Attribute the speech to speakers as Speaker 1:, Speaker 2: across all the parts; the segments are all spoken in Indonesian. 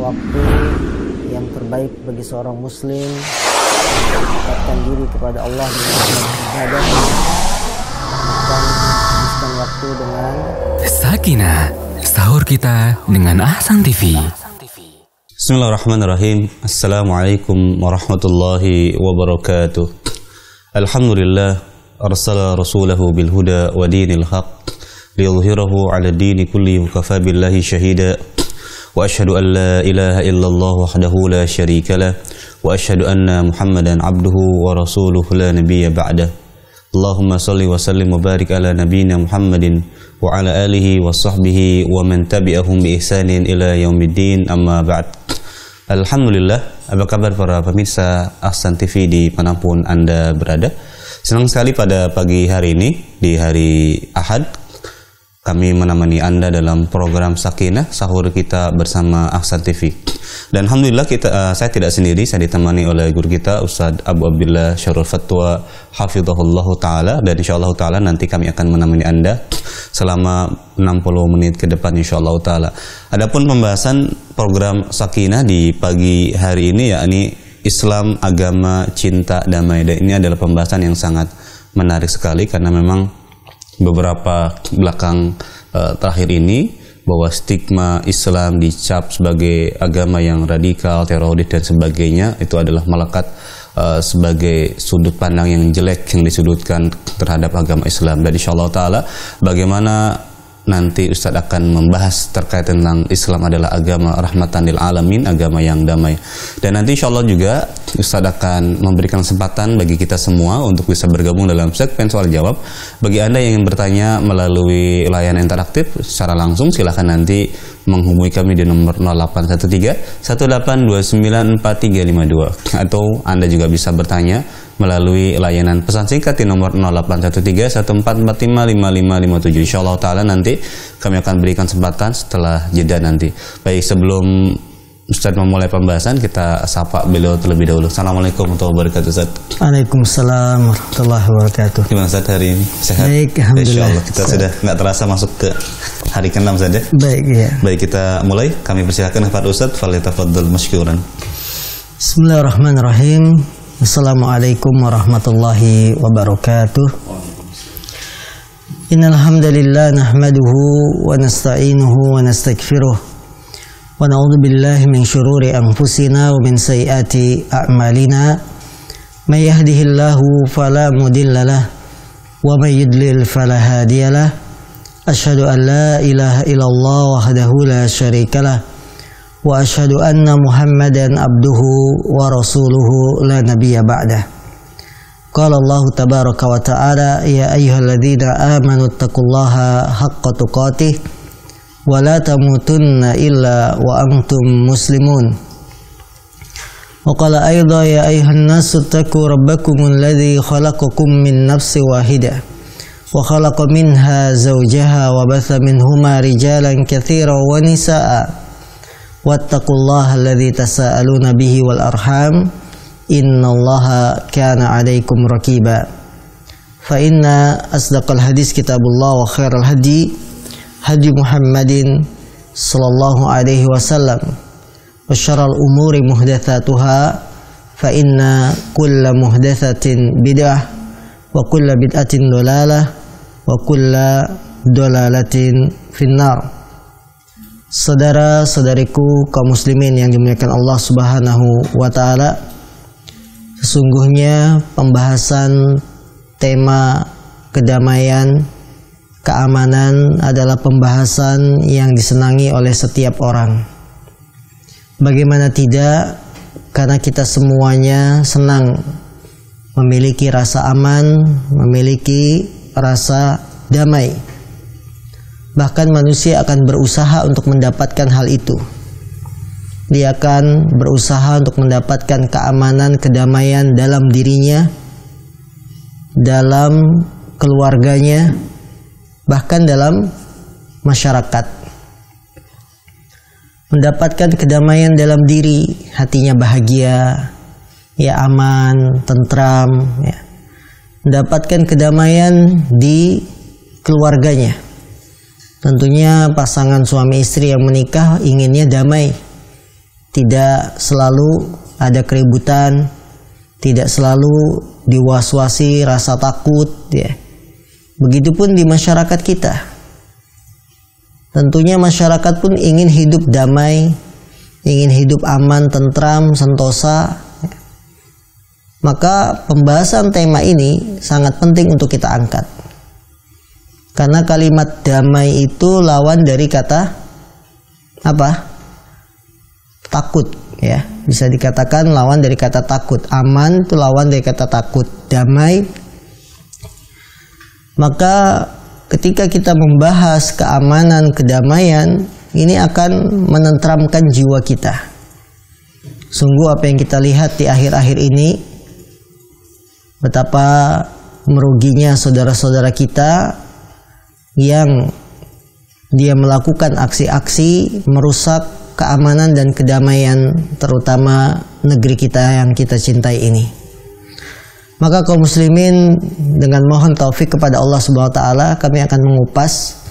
Speaker 1: waktu yang terbaik bagi seorang muslim mendekatkan diri kepada Allah dengan ibadah, menghabiskan waktu dengan
Speaker 2: Sakinah, sahur kita dengan Ahsan TV.
Speaker 3: Bismillahirrahmanirrahim. Assalamualaikum warahmatullahi wabarakatuh. Alhamdulillah arsala rasulahu bil huda wa dinil haq liyudhhirahu 'ala dini kulli wa kafa billahi shahida. Wa asyhadu an la ilaha illallah wahdahu la syarika lah wa asyhadu anna Muhammadan abduhu wa rasuluhu la nabiyya ba'dah. Allahumma salli wa sallim wa barik ala nabiyyina Muhammadin wa ala alihi wa sahbihi wa man tabi'ahum bi ihsanin ila yaumiddin, amma ba'd. Alhamdulillah, apa kabar para pemirsa Ahsan TV di manapun Anda berada? Senang sekali pada pagi hari ini, di hari Ahad, kami menemani Anda dalam program Sakinah, sahur kita bersama Ahsan TV. Dan Alhamdulillah saya tidak sendiri, saya ditemani oleh guru kita Ustaz Abu Abdillah Syarul Fatwa Hafizahullah Ta'ala. Dan insyaAllah Ta'ala nanti kami akan menemani Anda selama 60 menit ke depan insyaAllah Ta'ala. Adapun pembahasan program Sakinah di pagi hari ini, yakni Islam, agama, cinta, damai. Dan ini adalah pembahasan yang sangat menarik sekali karena memang beberapa belakang terakhir ini bahwa stigma Islam dicap sebagai agama yang radikal, teroris dan sebagainya, itu adalah melekat sebagai sudut pandang yang jelek yang disudutkan terhadap agama Islam. Dan insyaallah ta'ala bagaimana nanti Ustaz akan membahas terkait tentang Islam adalah agama rahmatan lil alamin, agama yang damai. Dan nanti insyaallah juga Ustaz akan memberikan kesempatan bagi kita semua untuk bisa bergabung dalam segmen soal jawab. Bagi Anda yang ingin bertanya melalui layanan interaktif secara langsung, silahkan nanti menghubungi kami di nomor 0813 18294352, atau Anda juga bisa bertanya melalui layanan pesan singkat di nomor 0813 14455557. Insyaallah ta'ala nanti kami akan berikan kesempatan setelah jeda nanti. Baik, sebelum Ustaz memulai pembahasan, kita sapa beliau terlebih dahulu. Assalamualaikum warahmatullahi wabarakatuh, Ustaz.
Speaker 1: Waalaikumsalam warahmatullahi wabarakatuh.
Speaker 3: Gimana Ustaz hari ini? Sehat?
Speaker 1: Baik, alhamdulillah.
Speaker 3: Insyaallah kita sudah nggak terasa masuk ke hari ke-6 saja.
Speaker 1: Baik, ya.
Speaker 3: Baik, kita mulai. Kami persilakan kepada Ustaz, falyatafaddal masykuran.
Speaker 1: Bismillahirrahmanirrahim. Assalamualaikum warahmatullahi wabarakatuh. Innal hamdalillah nahmaduhu wa nasta'inuhu wa nastaghfiruh wa na'udzu billahi min syururi anfusina wa min sayyiati a'malina. May yahdihillahu fala mudilla lahu wa may yudlil fala hadiyalah. Asyhadu an la ilaha illallah wahdahu la syarikalah wa asyhadu anna Muhammadan abduhu wa rasuluhu la nabiyya ba'dah. Qala Allah tabaraka wa ta'ala, ya ayyuhalladzina amanu taqullaha haqqa tuqatih wa la tamutunna illa wa antum muslimun. Wa qala aidha, ya ayyuhan nasu taqu rabbakumul ladzi khalaqakum min nafsin wahidah wa khalaqa minha zawjaha wa batha minhuma rijalan katsiran wa nisaa'a wattaqullaha alladzi tasaaluna bihi wal arham innallaha kana 'alaikum raqiba. Fa inna asdaqal hadis kitabullah wa khairal hadi hadi Muhammadin sallallahu alaihi wasallam wa syarrul umuri muhdatsatuha fa inna kulla muhdatsatin bid'ah wa kulla bid'atin dhalalah wa kulla dhalalatin finnar. Saudara-saudariku kaum muslimin yang dimuliakan Allah Subhanahu wa ta'ala, sesungguhnya pembahasan tema kedamaian, keamanan adalah pembahasan yang disenangi oleh setiap orang. Bagaimana tidak, karena kita semuanya senang memiliki rasa aman, memiliki rasa damai. Bahkan manusia akan berusaha untuk mendapatkan hal itu. Dia akan berusaha untuk mendapatkan keamanan, kedamaian dalam dirinya, dalam keluarganya, bahkan dalam masyarakat. Mendapatkan kedamaian dalam diri, hatinya bahagia, ya aman, tentram, ya. Mendapatkan kedamaian di keluarganya. Tentunya pasangan suami istri yang menikah inginnya damai, tidak selalu ada keributan, tidak selalu diwaswasi rasa takut, ya. Begitupun di masyarakat kita. Tentunya masyarakat pun ingin hidup damai, ingin hidup aman, tentram, sentosa. Maka pembahasan tema ini sangat penting untuk kita angkat. Karena kalimat damai itu lawan dari kata apa? Takut, ya. Bisa dikatakan lawan dari kata takut. Aman itu lawan dari kata takut. Damai. Maka ketika kita membahas keamanan, kedamaian, ini akan menenteramkan jiwa kita. Sungguh apa yang kita lihat di akhir-akhir ini, betapa meruginya saudara-saudara kita yang dia melakukan aksi-aksi merusak keamanan dan kedamaian, terutama negeri kita yang kita cintai ini. Maka kaum muslimin, dengan mohon taufik kepada Allah Subhanahu wa taala, kami akan mengupas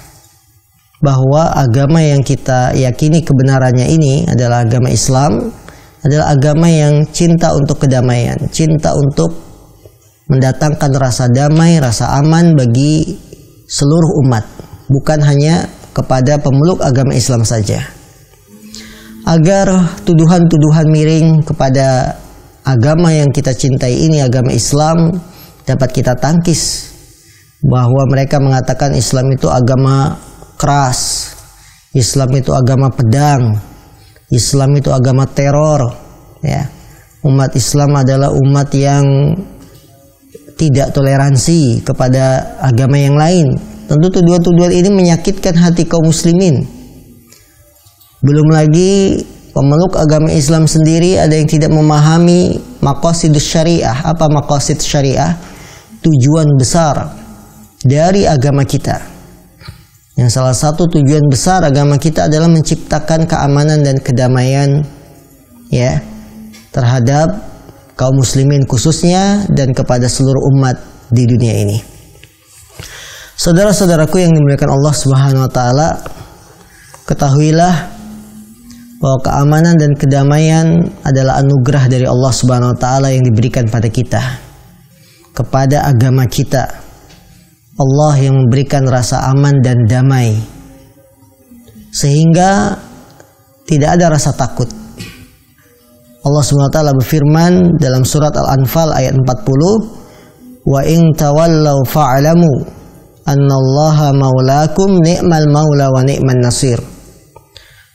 Speaker 1: bahwa agama yang kita yakini kebenarannya ini adalah agama Islam, adalah agama yang cinta untuk kedamaian, cinta untuk mendatangkan rasa damai, rasa aman bagi seluruh umat, bukan hanya kepada pemeluk agama Islam saja. Agar tuduhan-tuduhan miring kepada agama yang kita cintai ini, agama Islam, dapat kita tangkis, bahwa mereka mengatakan Islam itu agama keras, Islam itu agama pedang, Islam itu agama teror, ya. Umat Islam adalah umat yang tidak toleransi kepada agama yang lain. Tentu tuduhan-tuduhan ini menyakitkan hati kaum muslimin. Belum lagi pemeluk agama Islam sendiri ada yang tidak memahami maqasidus syariah. Apa maqasid syariah? Tujuan besar dari agama kita. Yang salah satu tujuan besar agama kita adalah menciptakan keamanan dan kedamaian, ya, terhadap kaum muslimin khususnya dan kepada seluruh umat di dunia ini. Saudara-saudaraku yang dimuliakan Allah Subhanahu wa taala, ketahuilah bahwa keamanan dan kedamaian adalah anugerah dari Allah Subhanahu wa taala yang diberikan pada kita, kepada agama kita. Allah yang memberikan rasa aman dan damai, sehingga tidak ada rasa takut. Allah Subhanahu wa taala berfirman dalam surat Al-Anfal ayat 40, "Wa in tawallaw fa'lamu annallaha maulakum ni'mal maula wa ni'man nasir."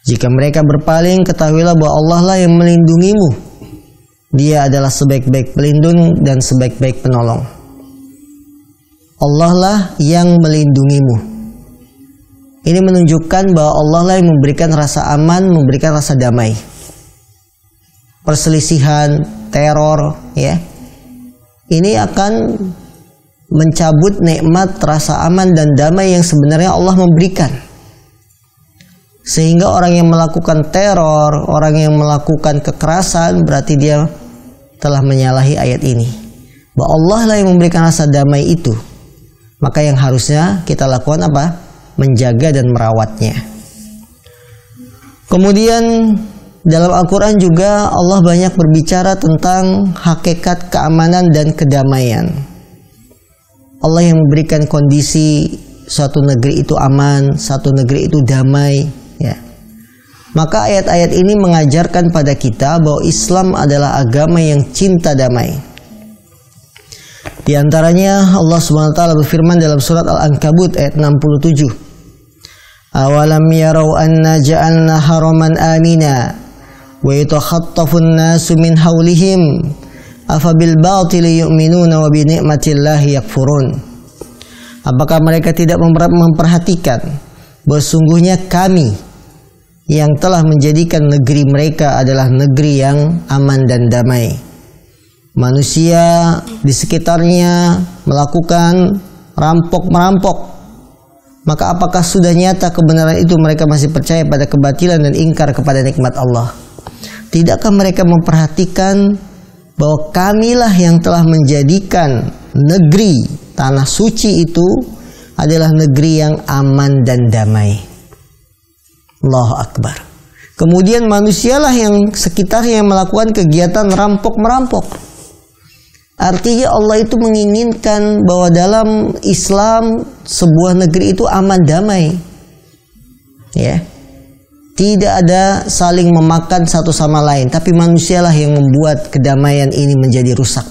Speaker 1: Jika mereka berpaling, ketahuilah bahwa Allah lah yang melindungimu. Dia adalah sebaik-baik pelindung dan sebaik-baik penolong. Allah lah yang melindungimu. Ini menunjukkan bahwa Allah lah yang memberikan rasa aman, memberikan rasa damai. Perselisihan, teror, ya, ini akan mencabut nikmat rasa aman dan damai yang sebenarnya Allah memberikan. Sehingga orang yang melakukan teror, orang yang melakukan kekerasan, berarti dia telah menyalahi ayat ini, bahwa Allah lah yang memberikan rasa damai itu. Maka yang harusnya kita lakukan apa? Menjaga dan merawatnya. Kemudian dalam Al-Quran juga Allah banyak berbicara tentang hakikat keamanan dan kedamaian. Allah yang memberikan kondisi suatu negeri itu aman, suatu negeri itu damai, ya. Maka ayat-ayat ini mengajarkan pada kita bahwa Islam adalah agama yang cinta damai. Di antaranya Allah Subhanahu wa taala berfirman dalam surat Al-Ankabut ayat 67. Awalam yarau anna ja'alna haraman amina wa yatakhattafun nasu min haulihim afabil batili yu'minuna wa bi ni'matillahi yakfurun. Apakah mereka tidak memperhatikan bahwa sungguhnya kami yang telah menjadikan negeri mereka adalah negeri yang aman dan damai. Manusia di sekitarnya melakukan merampok. Maka apakah sudah nyata kebenaran itu mereka masih percaya pada kebatilan dan ingkar kepada nikmat Allah? Tidakkah mereka memperhatikan bahwa kamilah yang telah menjadikan negeri tanah suci itu adalah negeri yang aman dan damai? Allahu Akbar. Kemudian manusialah yang sekitarnya yang melakukan kegiatan rampok-merampok. Artinya Allah itu menginginkan bahwa dalam Islam sebuah negeri itu aman damai. Ya. Tidak ada saling memakan satu sama lain, tapi manusialah yang membuat kedamaian ini menjadi rusak.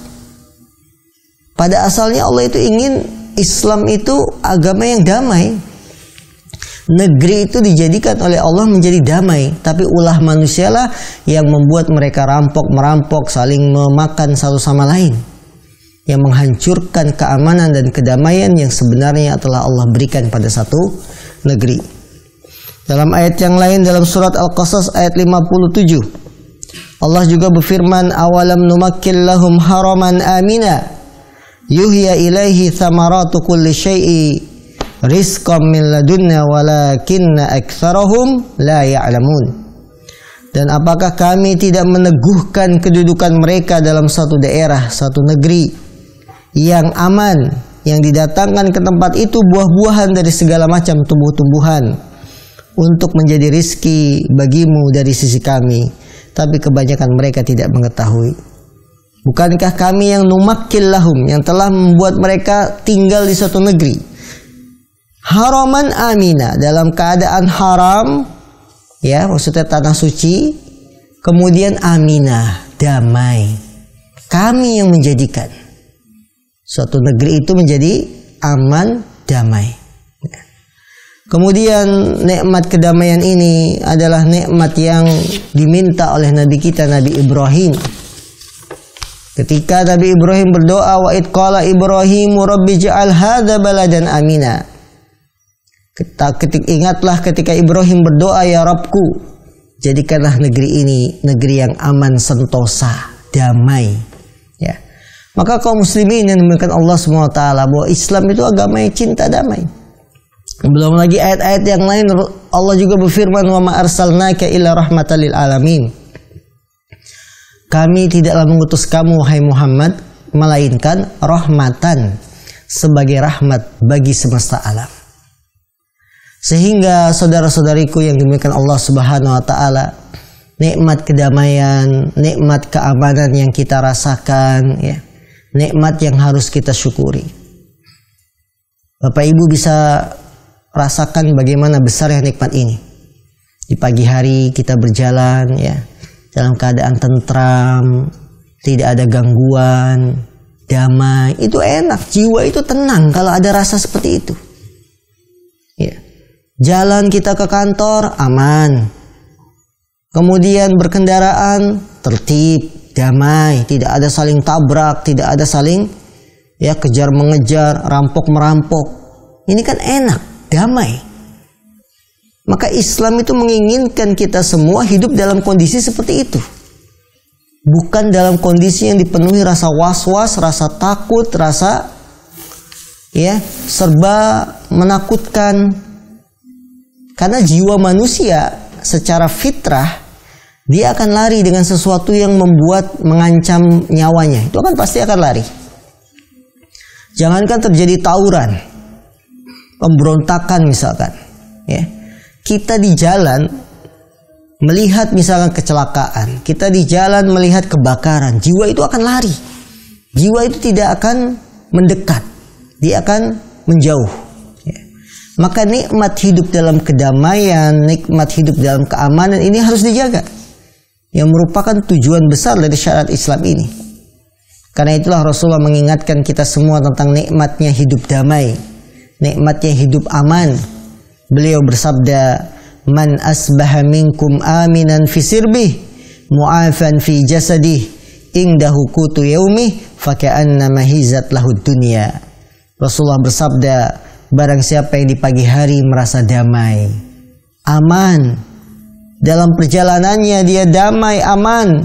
Speaker 1: Pada asalnya Allah itu ingin Islam itu agama yang damai. Negeri itu dijadikan oleh Allah menjadi damai, tapi ulah manusialah yang membuat mereka rampok-merampok, saling memakan satu sama lain, yang menghancurkan keamanan dan kedamaian yang sebenarnya telah Allah berikan pada satu negeri. Dalam ayat yang lain dalam surat Al-Qasas ayat 57, Allah juga berfirman, awalam numakkil lahum haraman amina yuhya ilaihi thamaratu kulli syai'i rizqan min ladunna walakinna aktsarahum la ya'lamun. Dan apakah kami tidak meneguhkan kedudukan mereka dalam satu daerah, satu negeri yang aman, yang didatangkan ke tempat itu buah-buahan dari segala macam tumbuh-tumbuhan untuk menjadi rizki bagimu dari sisi kami, tapi kebanyakan mereka tidak mengetahui. Bukankah kami yang numakkil lahum, yang telah membuat mereka tinggal di suatu negeri, haraman amina, dalam keadaan haram, ya maksudnya tanah suci, kemudian amina, damai. Kami yang menjadikan suatu negeri itu menjadi aman, damai. Kemudian nikmat kedamaian ini adalah nikmat yang diminta oleh Nabi kita, Nabi Ibrahim. Ketika Nabi Ibrahim berdoa, wa id qala Ibrahimu rabbi ja'al hadza baladan amina. Ingatlah ketika Ibrahim berdoa, ya Rabbku, jadikanlah negeri ini negeri yang aman, sentosa, damai. Ya. Maka kaum muslimin yang dimuliakan Allah SWT, bahwa Islam itu agama yang cinta damai. Belum lagi ayat-ayat yang lain Allah juga berfirman, wa ma arsalnaka illa rahmatan lil alamin. Kami tidaklah mengutus kamu wahai Muhammad melainkan rahmatan, sebagai rahmat bagi semesta alam. Sehingga saudara-saudariku yang dimuliakan Allah Subhanahu wa taala, nikmat kedamaian, nikmat keamanan yang kita rasakan, ya, nikmat yang harus kita syukuri. Bapak Ibu bisa rasakan bagaimana besarnya nikmat ini. Di pagi hari kita berjalan, ya, dalam keadaan tentram, tidak ada gangguan, damai. Itu enak, jiwa itu tenang kalau ada rasa seperti itu. Ya. Jalan kita ke kantor aman. Kemudian berkendaraan tertib, damai, tidak ada saling tabrak, tidak ada saling kejar mengejar, rampok merampok. Ini kan enak, damai. Maka Islam itu menginginkan kita semua hidup dalam kondisi seperti itu. Bukan dalam kondisi yang dipenuhi rasa was-was, rasa takut, rasa serba menakutkan. Karena jiwa manusia secara fitrah, dia akan lari dengan sesuatu yang mengancam nyawanya. Itu kan pasti akan lari. Jangankan terjadi tawuran, pemberontakan misalkan, ya. Kita di jalan melihat misalkan kecelakaan, kita di jalan melihat kebakaran, jiwa itu akan lari. Jiwa itu tidak akan mendekat, dia akan menjauh. Ya. Maka nikmat hidup dalam kedamaian, nikmat hidup dalam keamanan ini harus dijaga, yang merupakan tujuan besar dari syariat Islam ini. Karena itulah Rasulullah mengingatkan kita semua tentang nikmatnya hidup damai, nikmatnya hidup aman. Beliau bersabda, man asbaha minkum aminan fi sirbih, mu'afan fi jasadih, indahu qutu yaumih, faka'annama hizat lahud dunya. Rasulullah bersabda, barang siapa yang di pagi hari merasa damai, aman, dalam perjalanannya dia damai, aman,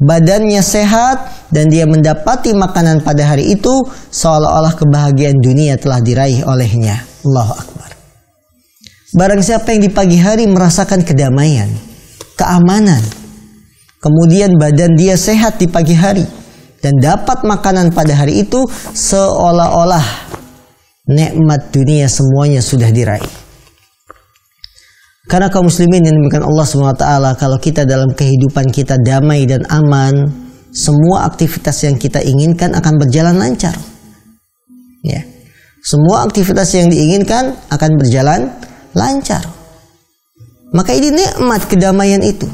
Speaker 1: badannya sehat, dan dia mendapati makanan pada hari itu, seolah-olah kebahagiaan dunia telah diraih olehnya. Allahu Akbar. Barang siapa yang di pagi hari merasakan kedamaian, keamanan, kemudian badan dia sehat di pagi hari, dan dapat makanan pada hari itu, seolah-olah nikmat dunia semuanya sudah diraih. Karena kaum muslimin yang demikian Allah SWT, kalau kita dalam kehidupan kita damai dan aman, semua aktivitas yang kita inginkan akan berjalan lancar. Ya. Semua aktivitas yang diinginkan akan berjalan lancar. Maka ini nikmat kedamaian itu.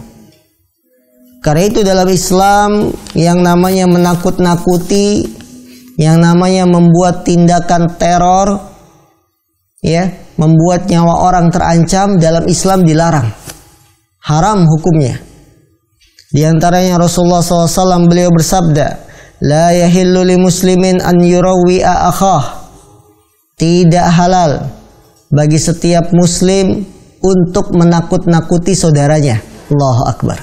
Speaker 1: Karena itu dalam Islam yang namanya menakut-nakuti, yang namanya membuat tindakan teror, ya, membuat nyawa orang terancam, dalam Islam dilarang. Haram hukumnya. Di antaranya Rasulullah SAW beliau bersabda, la yahillu li muslimin an yurawwi'a akhah. Tidak halal bagi setiap muslim untuk menakut-nakuti saudaranya. Allahu Akbar.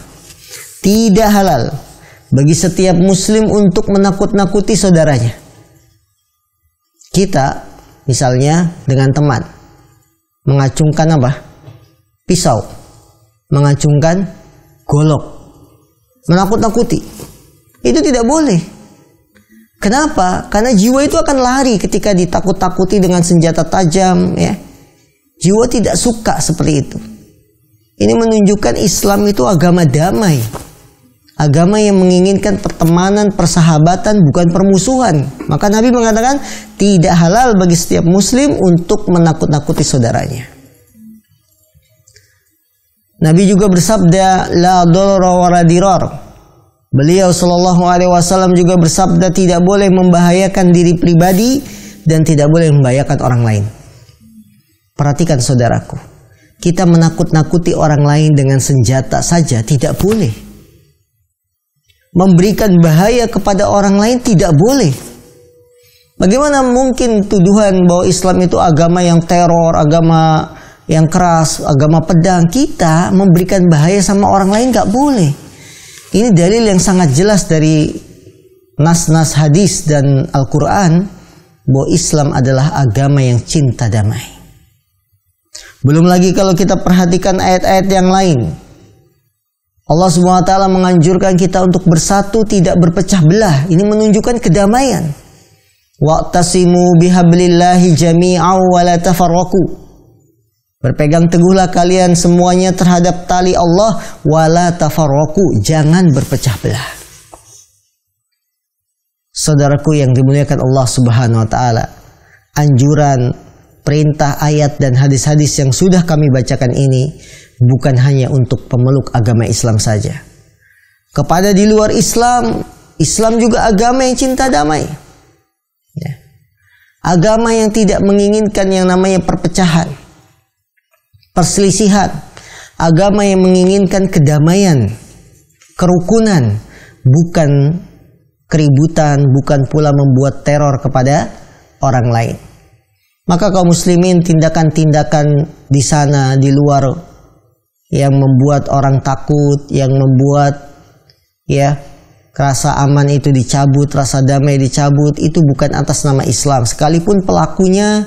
Speaker 1: Tidak halal bagi setiap muslim untuk menakut-nakuti saudaranya. Kita misalnya dengan teman mengacungkan apa? Pisau, mengacungkan golok, menakut-nakuti. Itu tidak boleh. Kenapa? Karena jiwa itu akan lari ketika ditakut-takuti dengan senjata tajam, ya. Jiwa tidak suka seperti itu. Ini menunjukkan Islam itu agama damai. Agama yang menginginkan pertemanan, persahabatan, bukan permusuhan. Maka Nabi mengatakan tidak halal bagi setiap muslim untuk menakut-nakuti saudaranya. Nabi juga bersabda, la darara wa la dirar. Beliau sallallahu alaihi wasallam juga bersabda tidak boleh membahayakan diri pribadi dan tidak boleh membahayakan orang lain. Perhatikan saudaraku, kita menakut-nakuti orang lain dengan senjata saja tidak boleh. Memberikan bahaya kepada orang lain tidak boleh. Bagaimana mungkin tuduhan bahwa Islam itu agama yang teror, agama yang keras, agama pedang? Kita memberikan bahaya sama orang lain nggak boleh. Ini dalil yang sangat jelas dari nas-nas hadis dan Al-Quran bahwa Islam adalah agama yang cinta damai. Belum lagi kalau kita perhatikan ayat-ayat yang lain. Allah SWT menganjurkan kita untuk bersatu, tidak berpecah belah. Ini menunjukkan kedamaian. Wa'tasimu bihablillahi jami'aw wa la tafarraqu. Berpegang teguhlah kalian semuanya terhadap tali Allah, wala tafarraqu, jangan berpecah belah. Saudaraku yang dimuliakan Allah Subhanahu wa taala, anjuran, perintah, ayat dan hadis-hadis yang sudah kami bacakan ini bukan hanya untuk pemeluk agama Islam saja. Kepada di luar Islam, Islam juga agama yang cinta damai. Ya. Agama yang tidak menginginkan yang namanya perpecahan, perselisihan. Agama yang menginginkan kedamaian, kerukunan, bukan keributan, bukan pula membuat teror kepada orang lain. Maka kaum muslimin, tindakan-tindakan di sana, di luar, yang membuat orang takut, yang membuat ya rasa aman itu dicabut, rasa damai dicabut, itu bukan atas nama Islam. Sekalipun pelakunya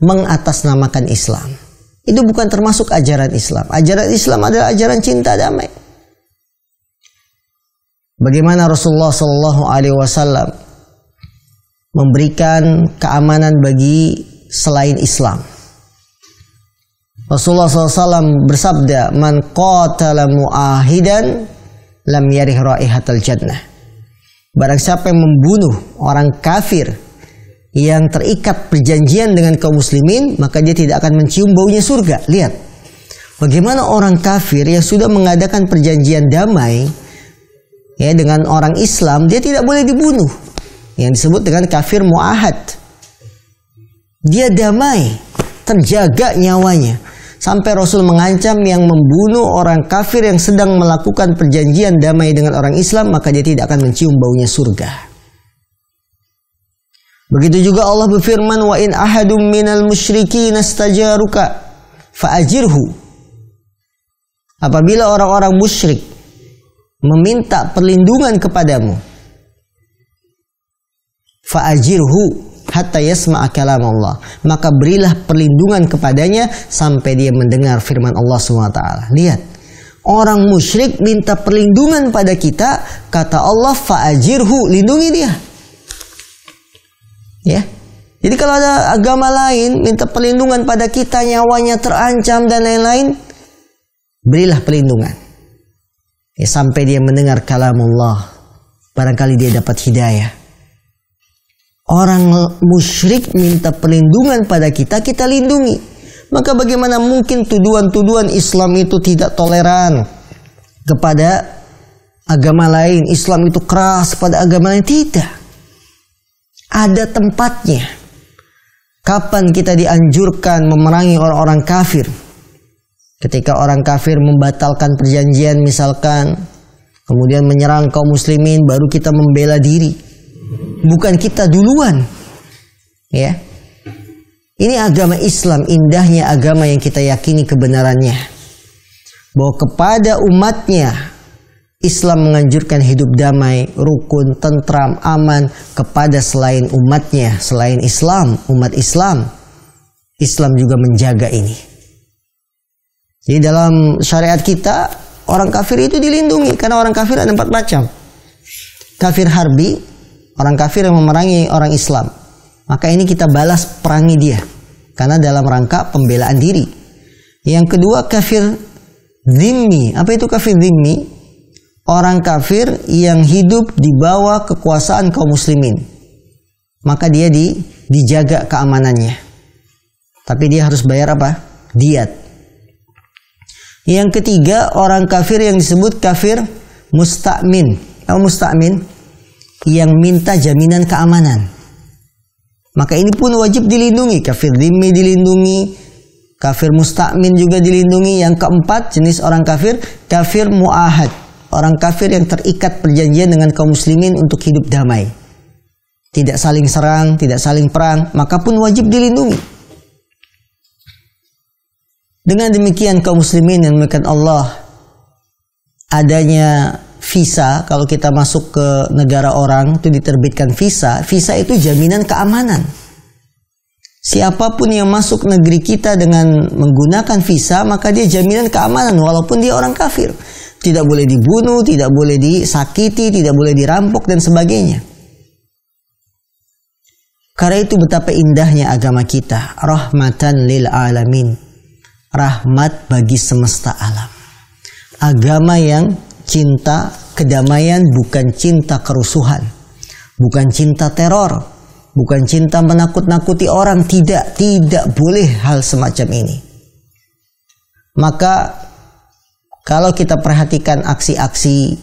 Speaker 1: mengatasnamakan Islam, itu bukan termasuk ajaran Islam. Ajaran Islam adalah ajaran cinta damai. Bagaimana Rasulullah SAW memberikan keamanan bagi selain Islam. Rasulullah SAW bersabda, man qatala mu'ahidan lam yarih raihatal jannah. Barang siapa yang membunuh orang kafir yang terikat perjanjian dengan kaum muslimin, maka dia tidak akan mencium baunya surga. Lihat bagaimana orang kafir yang sudah mengadakan perjanjian damai ya dengan orang Islam, dia tidak boleh dibunuh, yang disebut dengan kafir mu'ahad. Dia damai, terjaga nyawanya. Sampai Rasul mengancam yang membunuh orang kafir yang sedang melakukan perjanjian damai dengan orang Islam, maka dia tidak akan mencium baunya surga. Begitu juga Allah berfirman, wa in ahadum minal musyrikin astajaruka fa'ajirhu. Apabila orang-orang musyrik meminta perlindungan kepadamu, fa'ajirhu hatta yasma'a kalam Allah, maka berilah perlindungan kepadanya sampai dia mendengar firman Allah SWT. Lihat, orang musyrik minta perlindungan pada kita, kata Allah fa'ajirhu, lindungi dia. Ya. Jadi kalau ada agama lain minta perlindungan pada kita, nyawanya terancam dan lain-lain, berilah perlindungan. Ya, sampai dia mendengar kalamullah, barangkali dia dapat hidayah. Orang musyrik minta perlindungan pada kita, kita lindungi. Maka bagaimana mungkin tuduhan-tuduhan Islam itu tidak toleran kepada agama lain, Islam itu keras pada agama lain? Tidak. Ada tempatnya. Kapan kita dianjurkan memerangi orang-orang kafir? Ketika orang kafir membatalkan perjanjian misalkan, kemudian menyerang kaum muslimin, baru kita membela diri. Bukan kita duluan. Ya. Ini agama Islam, indahnya agama yang kita yakini kebenarannya. Bahwa kepada umatnya, Islam menganjurkan hidup damai, rukun, tentram, aman. Kepada selain umatnya, selain Islam, umat Islam, Islam juga menjaga ini. Jadi dalam syariat kita, orang kafir itu dilindungi. Karena orang kafir ada 4 macam. Kafir harbi, orang kafir yang memerangi orang Islam. Maka ini kita balas perangi dia. Karena dalam rangka pembelaan diri. Yang kedua kafir dhimmi. Apa itu kafir dhimmi? Orang kafir yang hidup di bawah kekuasaan kaum muslimin. Maka dia dijaga keamanannya. Tapi dia harus bayar apa? Diat. Yang ketiga orang kafir yang disebut kafir musta'min. Apa musta'min? Yang minta jaminan keamanan. Maka ini pun wajib dilindungi. Kafir dhimmi dilindungi, kafir musta'min juga dilindungi. Yang keempat jenis orang kafir, kafir mu'ahad. Orang kafir yang terikat perjanjian dengan kaum muslimin untuk hidup damai. Tidak saling serang, tidak saling perang, maka pun wajib dilindungi. Dengan demikian kaum muslimin yang dimuliakan Allah, adanya visa, kalau kita masuk ke negara orang itu diterbitkan visa. Visa itu jaminan keamanan. Siapapun yang masuk negeri kita dengan menggunakan visa, maka dia jaminan keamanan walaupun dia orang kafir. Tidak boleh dibunuh, tidak boleh disakiti, tidak boleh dirampok dan sebagainya. Karena itu betapa indahnya agama kita, rahmatan lil alamin. Rahmat bagi semesta alam. Agama yang cinta kedamaian, bukan cinta kerusuhan, bukan cinta teror, bukan cinta menakut-nakuti orang. Tidak boleh hal semacam ini. Maka kalau kita perhatikan aksi-aksi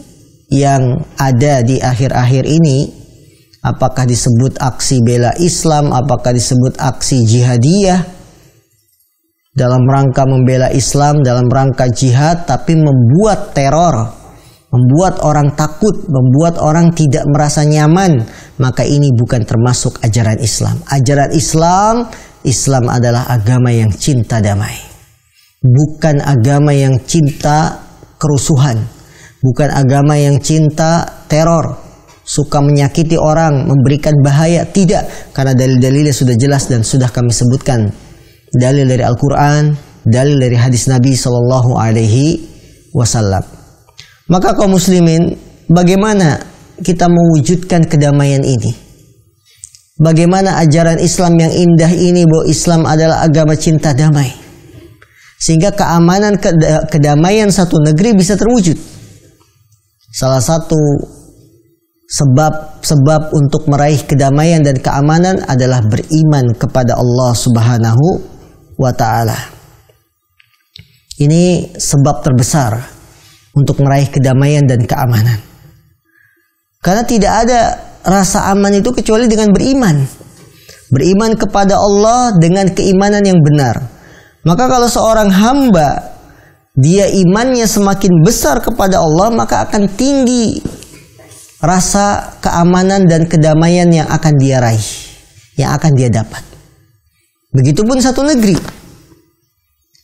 Speaker 1: yang ada di akhir-akhir ini, apakah disebut aksi bela Islam, apakah disebut aksi jihadiyah, dalam rangka membela Islam, dalam rangka jihad, tapi membuat teror, membuat orang takut, membuat orang tidak merasa nyaman, maka ini bukan termasuk ajaran Islam. Ajaran Islam adalah agama yang cinta damai. Bukan agama yang cinta kerusuhan, bukan agama yang cinta teror, suka menyakiti orang, memberikan bahaya. Tidak, karena dalil-dalilnya sudah jelas dan sudah kami sebutkan. Dalil dari Al-Quran, dalil dari hadis Nabi SAW. Maka kaum muslimin, bagaimana kita mewujudkan kedamaian ini? Bagaimana ajaran Islam yang indah ini, bahwa Islam adalah agama cinta damai, sehingga keamanan, kedamaian satu negeri bisa terwujud. Salah satu sebab untuk meraih kedamaian dan keamanan adalah beriman kepada Allah Subhanahu wa ta'ala. Ini sebab terbesar untuk meraih kedamaian dan keamanan. Karena tidak ada rasa aman itu kecuali dengan beriman. Beriman kepada Allah dengan keimanan yang benar. Maka kalau seorang hamba, dia imannya semakin besar kepada Allah, maka akan tinggi rasa keamanan dan kedamaian yang akan dia raih, yang akan dia dapat. Begitupun satu negeri.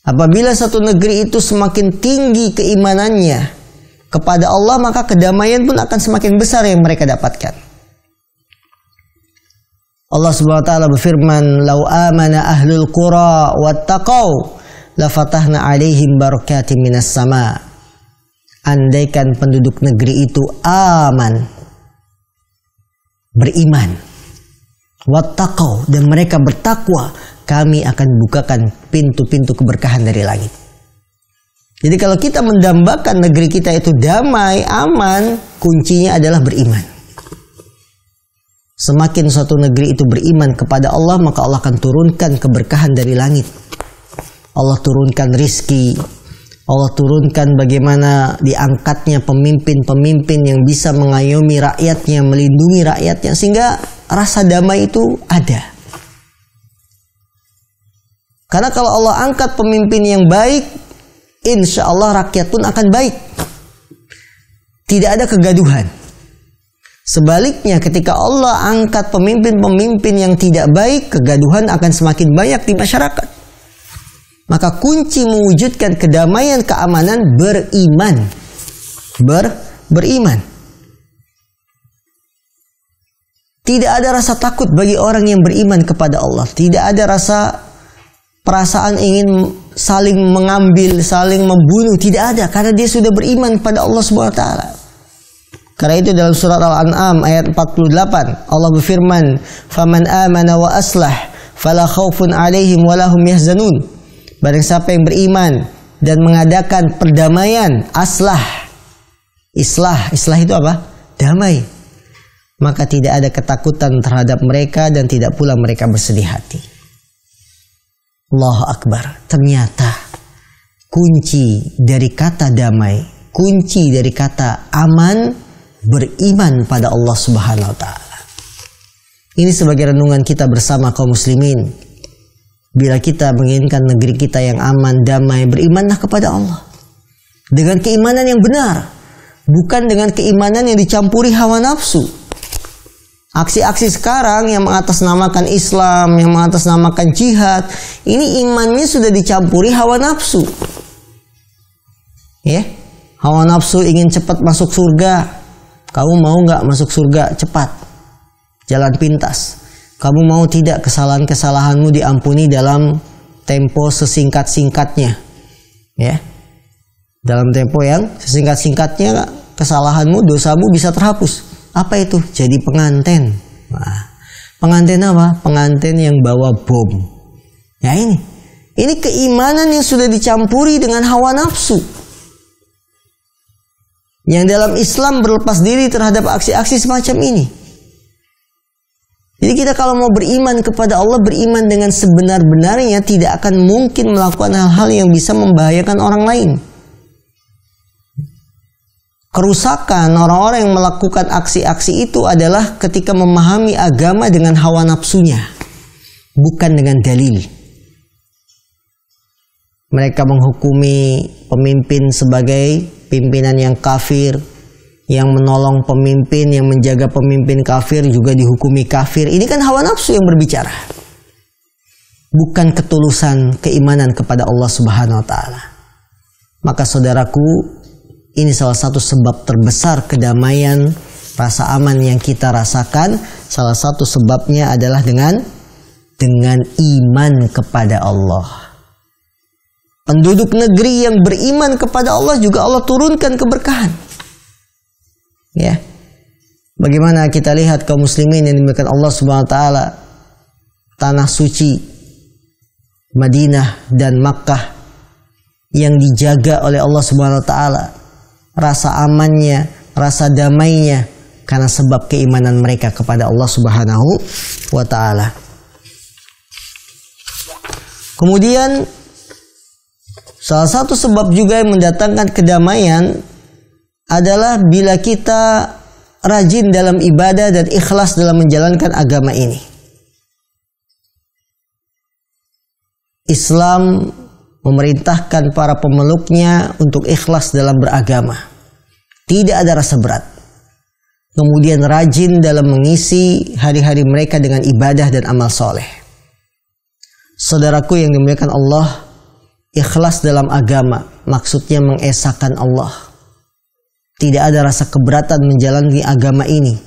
Speaker 1: Apabila satu negeri itu semakin tinggi keimanannya kepada Allah, maka kedamaian pun akan semakin besar yang mereka dapatkan. Allah Subhanahu wa taala berfirman, "Lau amana ahlul qura wattaqau la fatahna 'alaihim barakatim minas sama." Andaikan penduduk negeri itu aman, beriman, wattaqau, dan mereka bertakwa, kami akan bukakan pintu-pintu keberkahan dari langit. Jadi kalau kita mendambakan negeri kita itu damai, aman, kuncinya adalah beriman. Semakin suatu negeri itu beriman kepada Allah, maka Allah akan turunkan keberkahan dari langit. Allah turunkan rizki. Allah turunkan bagaimana diangkatnya pemimpin-pemimpin yang bisa mengayomi rakyatnya, melindungi rakyatnya, sehingga rasa damai itu ada. Karena kalau Allah angkat pemimpin yang baik, insya Allah rakyat pun akan baik. Tidak ada kegaduhan. Sebaliknya ketika Allah angkat pemimpin-pemimpin yang tidak baik, kegaduhan akan semakin banyak di masyarakat. Maka kunci mewujudkan kedamaian, keamanan, beriman. Beriman. Tidak ada rasa takut bagi orang yang beriman kepada Allah. Tidak ada rasa perasaan ingin saling mengambil, saling membunuh. Tidak ada, karena dia sudah beriman pada Allah Subhanahu wa taala. Karena itu dalam surat Al-An'am ayat 48 Allah berfirman, "Faman amana wa aslah fala khaufun 'alaihim wa lahum yahzanun." Barang siapa yang beriman dan mengadakan perdamaian, islah itu apa? Damai. Maka tidak ada ketakutan terhadap mereka dan tidak pula mereka bersedih hati. Allahu Akbar. Ternyata kunci dari kata damai, kunci dari kata aman, beriman pada Allah Subhanahu wa taala. Ini sebagai renungan kita bersama kaum muslimin. Bila kita menginginkan negeri kita yang aman, damai, berimanlah kepada Allah. Dengan keimanan yang benar. Bukan dengan keimanan yang dicampuri hawa nafsu. Aksi-aksi sekarang yang mengatasnamakan Islam, yang mengatasnamakan jihad, ini imannya sudah dicampuri hawa nafsu. Ya, hawa nafsu ingin cepat masuk surga. Kamu mau nggak masuk surga cepat? Jalan pintas. Kamu mau tidak kesalahan-kesalahanmu diampuni dalam tempo sesingkat-singkatnya? Ya. Dalam tempo yang sesingkat-singkatnya kesalahanmu, dosamu bisa terhapus. Apa itu? Jadi pengantin. Nah, pengantin apa? Pengantin yang bawa bom. Ya ini. Ini keimanan yang sudah dicampuri dengan hawa nafsu. Yang dalam Islam berlepas diri terhadap aksi-aksi semacam ini. Jadi kita kalau mau beriman kepada Allah, beriman dengan sebenar-benarnya, tidak akan mungkin melakukan hal-hal yang bisa membahayakan orang lain. Kerusakan orang-orang yang melakukan aksi-aksi itu adalah ketika memahami agama dengan hawa nafsunya, bukan dengan dalil. Mereka menghukumi pemimpin sebagai pimpinan yang kafir, yang menolong pemimpin, yang menjaga pemimpin kafir juga dihukumi kafir. Ini kan hawa nafsu yang berbicara. Bukan ketulusan keimanan kepada Allah Subhanahu wa taala. Maka saudaraku, ini salah satu sebab terbesar kedamaian, rasa aman yang kita rasakan. Salah satu sebabnya adalah dengan iman kepada Allah. Penduduk negeri yang beriman kepada Allah juga Allah turunkan keberkahan. Ya, bagaimana kita lihat kaum muslimin yang dimuliakan Allah Subhanahu wa taala, tanah suci Madinah dan Makkah yang dijaga oleh Allah Subhanahu wa taala, rasa amannya, rasa damainya karena sebab keimanan mereka kepada Allah Subhanahu wa taala. Kemudian salah satu sebab juga yang mendatangkan kedamaian adalah bila kita rajin dalam ibadah dan ikhlas dalam menjalankan agama ini. Islam memerintahkan para pemeluknya untuk ikhlas dalam beragama. Tidak ada rasa berat. Kemudian rajin dalam mengisi hari-hari mereka dengan ibadah dan amal soleh. Saudaraku yang dimuliakan Allah, ikhlas dalam agama maksudnya mengesahkan Allah. Tidak ada rasa keberatan menjalani agama ini.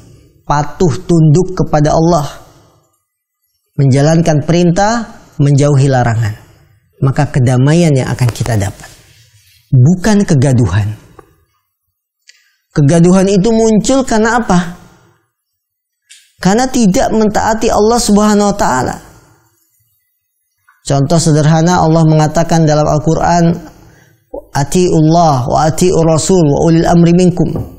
Speaker 1: Patuh tunduk kepada Allah. Menjalankan perintah, menjauhi larangan. Maka kedamaian yang akan kita dapat. Bukan kegaduhan. Kegaduhan itu muncul karena apa? Karena tidak mentaati Allah Subhanahu wa taala. Contoh sederhana, Allah mengatakan dalam Al-Qur'an, atiullah wa atiur rasul wa ulil amri minkum.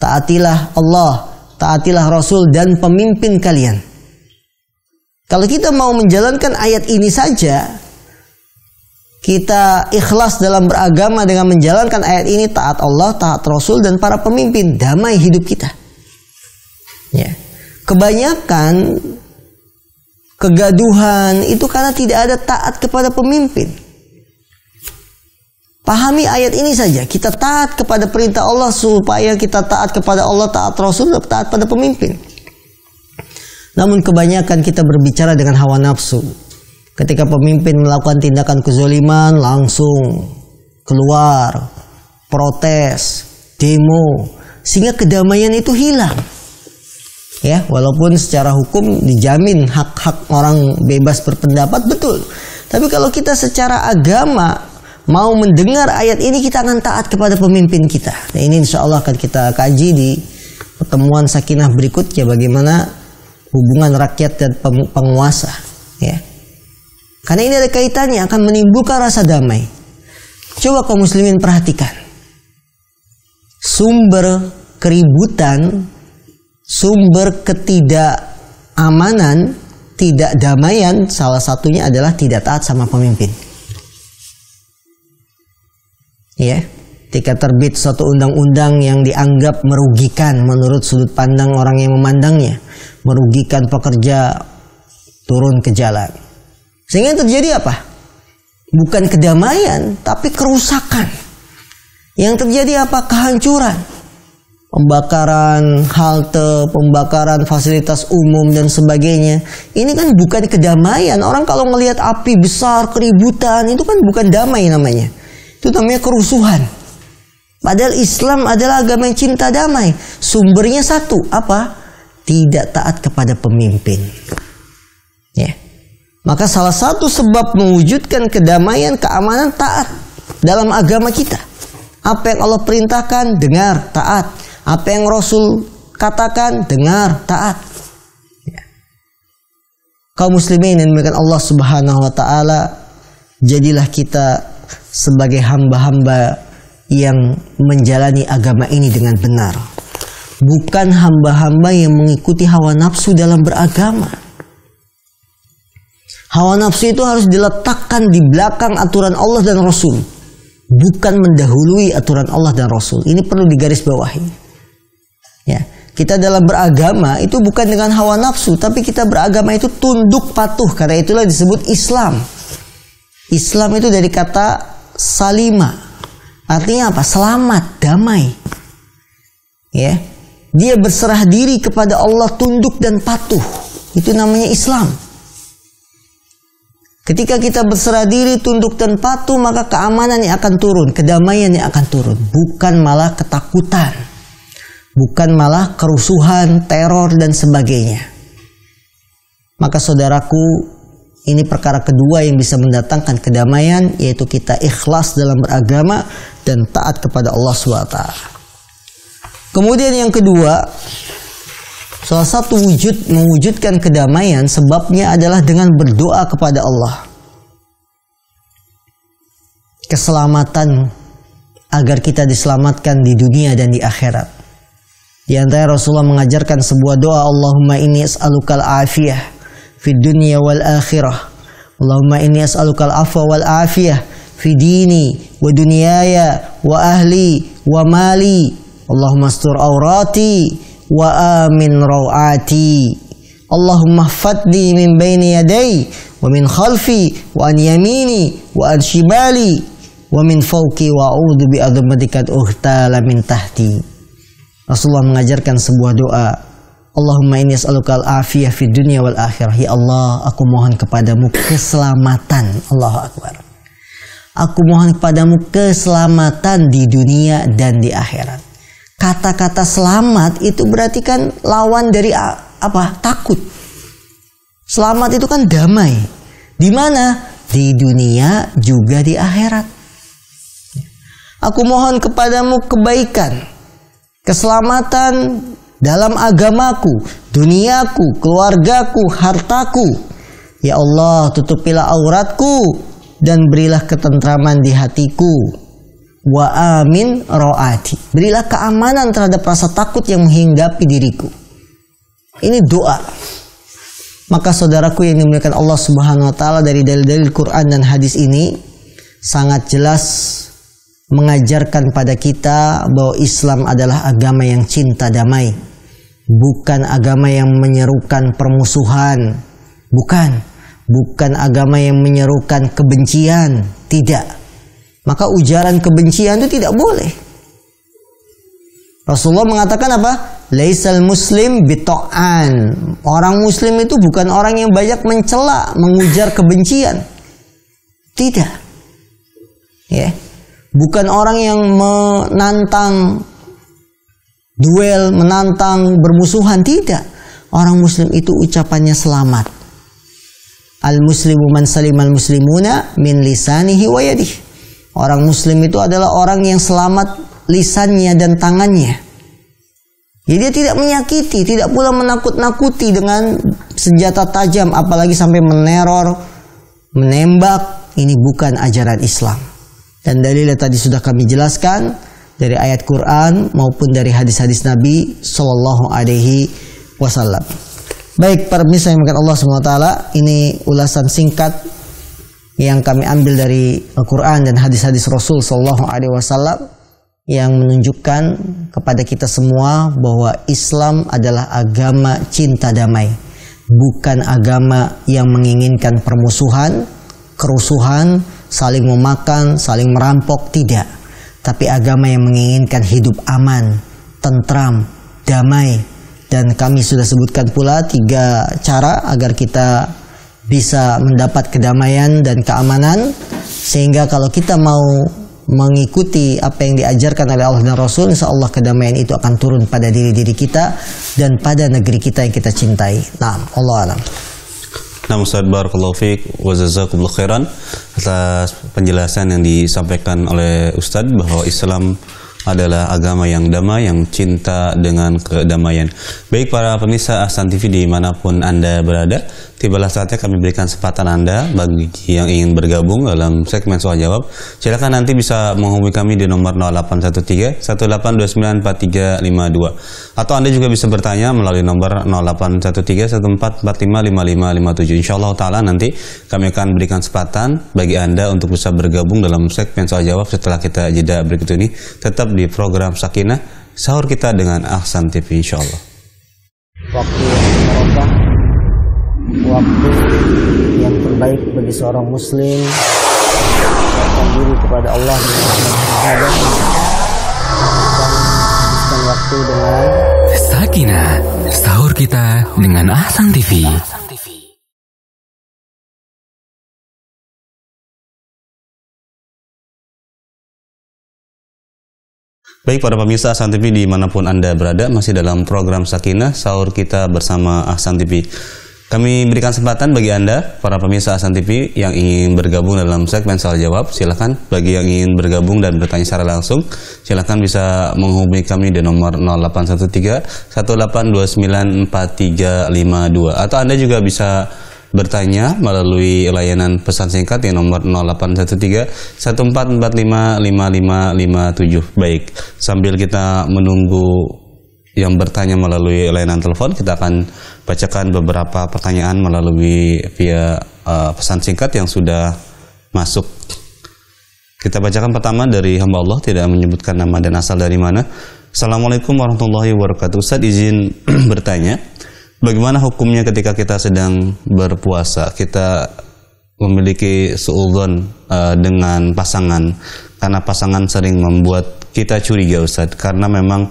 Speaker 1: Taatilah Allah, taatilah Rasul dan pemimpin kalian. Kalau kita mau menjalankan ayat ini saja, kita ikhlas dalam beragama dengan menjalankan ayat ini, taat Allah, taat Rasul dan para pemimpin, damai hidup kita. Ya. Kebanyakan kegaduhan itu karena tidak ada taat kepada pemimpin. Pahami ayat ini saja, kita taat kepada perintah Allah supaya kita taat kepada Allah, taat Rasul, dan taat pada pemimpin. Namun kebanyakan kita berbicara dengan hawa nafsu. Ketika pemimpin melakukan tindakan kezaliman, langsung keluar, protes, demo, sehingga kedamaian itu hilang. Ya, walaupun secara hukum dijamin hak-hak orang bebas berpendapat, betul. Tapi kalau kita secara agama mau mendengar ayat ini, kita akan taat kepada pemimpin kita. Nah, ini insya Allah akan kita kaji di pertemuan sakinah berikutnya, bagaimana hubungan rakyat dan penguasa. Ya. Karena ini ada kaitannya, akan menimbulkan rasa damai. Coba kaum muslimin perhatikan. Sumber keributan, sumber ketidakamanan, tidak damaian, salah satunya adalah tidak taat sama pemimpin. Ya, ketika terbit suatu undang-undang yang dianggap merugikan menurut sudut pandang orang yang memandangnya, merugikan pekerja, turun ke jalan. Sehingga yang terjadi apa? Bukan kedamaian, tapi kerusakan. Yang terjadi apa? Kehancuran. Pembakaran halte, pembakaran fasilitas umum dan sebagainya. Ini kan bukan kedamaian. Orang kalau melihat api besar, keributan, itu kan bukan damai namanya. Itu namanya kerusuhan. Padahal Islam adalah agama yang cinta damai. Sumbernya satu, apa? Tidak taat kepada pemimpin. Ya. Maka salah satu sebab mewujudkan kedamaian, keamanan, taat dalam agama kita. Apa yang Allah perintahkan, dengar, taat. Apa yang Rasul katakan, dengar, taat. Ya. Kaum muslimin yang dimuliakan Allah Subhanahu wa taala, jadilah kita sebagai hamba-hamba yang menjalani agama ini dengan benar. Bukan hamba-hamba yang mengikuti hawa nafsu dalam beragama. Hawa nafsu itu harus diletakkan di belakang aturan Allah dan Rasul, bukan mendahului aturan Allah dan Rasul. Ini perlu digarisbawahi. Ya, kita dalam beragama itu bukan dengan hawa nafsu, tapi kita beragama itu tunduk patuh. Karena itulah disebut Islam. Islam itu dari kata salima, artinya apa? Selamat, damai. Ya, dia berserah diri kepada Allah, tunduk dan patuh. Itu namanya Islam. Ketika kita berserah diri, tunduk dan patuh, maka keamanan yang akan turun, kedamaian yang akan turun, bukan malah ketakutan, bukan malah kerusuhan, teror dan sebagainya. Maka saudaraku, ini perkara kedua yang bisa mendatangkan kedamaian, yaitu kita ikhlas dalam beragama dan taat kepada Allah SWT. Kemudian yang kedua, salah satu mewujudkan kedamaian sebabnya adalah dengan berdoa kepada Allah. Keselamatan agar kita diselamatkan di dunia dan di akhirat. Di antara Rasulullah mengajarkan sebuah doa, Allahumma inni as'alukal afiyah fid dunya wal akhirah. Allahumma inni as'alukal afwa wal afiyah fi dini wa dunyaya wa ahli wa mali. Allahumma astur aurati wa amin rawati. Allahumma hfadni min baini yaday wa min khalfi wa an yamini wa an shimali wa min fawqi wa a'udzu bi adzamatika uhtala min tahti. Rasulullah mengajarkan sebuah doa, Allahumma inni as'aluka al-afiyah fid dunya wal akhirah. Ya Allah, aku mohon kepadamu keselamatan. Allahu akbar. Aku mohon kepadamu keselamatan di dunia dan di akhirat. Kata-kata selamat itu berarti kan lawan dari apa? Takut. Selamat itu kan damai. Di mana? Di dunia juga di akhirat. Aku mohon kepadamu kebaikan, keselamatan dalam agamaku, duniaku, keluargaku, hartaku. Ya Allah, tutupilah auratku dan berilah ketentraman di hatiku. wa amin ro'ati. Berilah keamanan terhadap rasa takut yang menghinggapi diriku. Ini doa. Maka saudaraku yang dimuliakan Allah Subhanahu wa taala, dari dalil-dalil Quran dan hadis ini sangat jelas mengajarkan pada kita bahwa Islam adalah agama yang cinta damai, bukan agama yang menyerukan permusuhan, bukan agama yang menyerukan kebencian, tidak. Maka ujaran kebencian itu tidak boleh. Rasulullah mengatakan apa? Laisal muslim bito'an. Orang muslim itu bukan orang yang banyak mencela, mengujar kebencian. Tidak. Ya. Bukan orang yang menantang duel, menantang bermusuhan, tidak. Orang muslim itu ucapannya selamat. Al-muslimu man salimal muslimuna min lisanihi wa yadihi. Orang muslim itu adalah orang yang selamat lisannya dan tangannya. Jadi dia tidak menyakiti, tidak pula menakut-nakuti dengan senjata tajam, apalagi sampai meneror, menembak. Ini bukan ajaran Islam. Dan dalilnya tadi sudah kami jelaskan dari ayat Quran maupun dari hadis-hadis Nabi Sallallahu Alaihi Wasallam. Baik para pemirsa yang dimuliakan Allah SWT, ini ulasan singkat yang kami ambil dari Al-Quran dan hadis-hadis Rasul Sallallahu Alaihi Wasallam yang menunjukkan kepada kita semua bahwa Islam adalah agama cinta damai, bukan agama yang menginginkan permusuhan, kerusuhan, saling memakan, saling merampok, tidak. Tapi agama yang menginginkan hidup aman, tentram, damai. Dan kami sudah sebutkan pula 3 cara agar kita bisa mendapat kedamaian dan keamanan, sehingga kalau kita mau mengikuti apa yang diajarkan oleh Allah dan Rasul, insya Allah kedamaian itu akan turun pada diri-diri kita dan pada negeri kita yang kita cintai. Nah, Allah alam.
Speaker 3: Nah, Ustaz, barakallahu fiik wa jazakumullahu khairan atas penjelasan yang disampaikan oleh Ustaz bahwa Islam adalah agama yang damai, yang cinta dengan kedamaian. Baik para pemirsa Ahsan TV dimanapun Anda berada, tibalah saatnya kami berikan kesempatan Anda bagi yang ingin bergabung dalam segmen soal jawab. Silakan nanti bisa menghubungi kami di nomor 0813 1823 4352, atau Anda juga bisa bertanya melalui nomor 0813 14455557. Insyaallah taala nanti kami akan berikan kesempatan bagi Anda untuk bisa bergabung dalam segmen soal jawab setelah kita jeda berikut ini. Tetap di program Sakinah, sahur kita dengan Ahsan TV, insyaallah.
Speaker 1: Waktu yang barokah, waktu yang terbaik bagi seorang muslim mendekatkan diri kepada Allah dengan beribadah, dan habiskan waktu dengan
Speaker 2: Sakinah, sahur kita dengan Ahsan TV.
Speaker 3: Baik para pemirsa Ahsan TV dimanapun Anda berada, masih dalam program Sakinah, sahur kita bersama Ahsan TV. Kami berikan kesempatan bagi Anda, para pemirsa Ahsan TV yang ingin bergabung dalam segmen soal jawab. Silakan bagi yang ingin bergabung dan bertanya secara langsung, silakan bisa menghubungi kami di nomor 0813 1829 4352, atau Anda juga bisa bertanya melalui layanan pesan singkat di nomor 0813 1445 5557. Baik, sambil kita menunggu yang bertanya melalui layanan telepon, kita akan bacakan beberapa pertanyaan melalui via pesan singkat yang sudah masuk. Kita bacakan pertama dari hamba Allah, tidak menyebutkan nama dan asal dari mana. Assalamualaikum warahmatullahi wabarakatuh. Ustaz, izin bertanya, bagaimana hukumnya ketika kita sedang berpuasa, kita memiliki suudzon dengan pasangan, karena pasangan sering membuat kita curiga, Ustaz, karena memang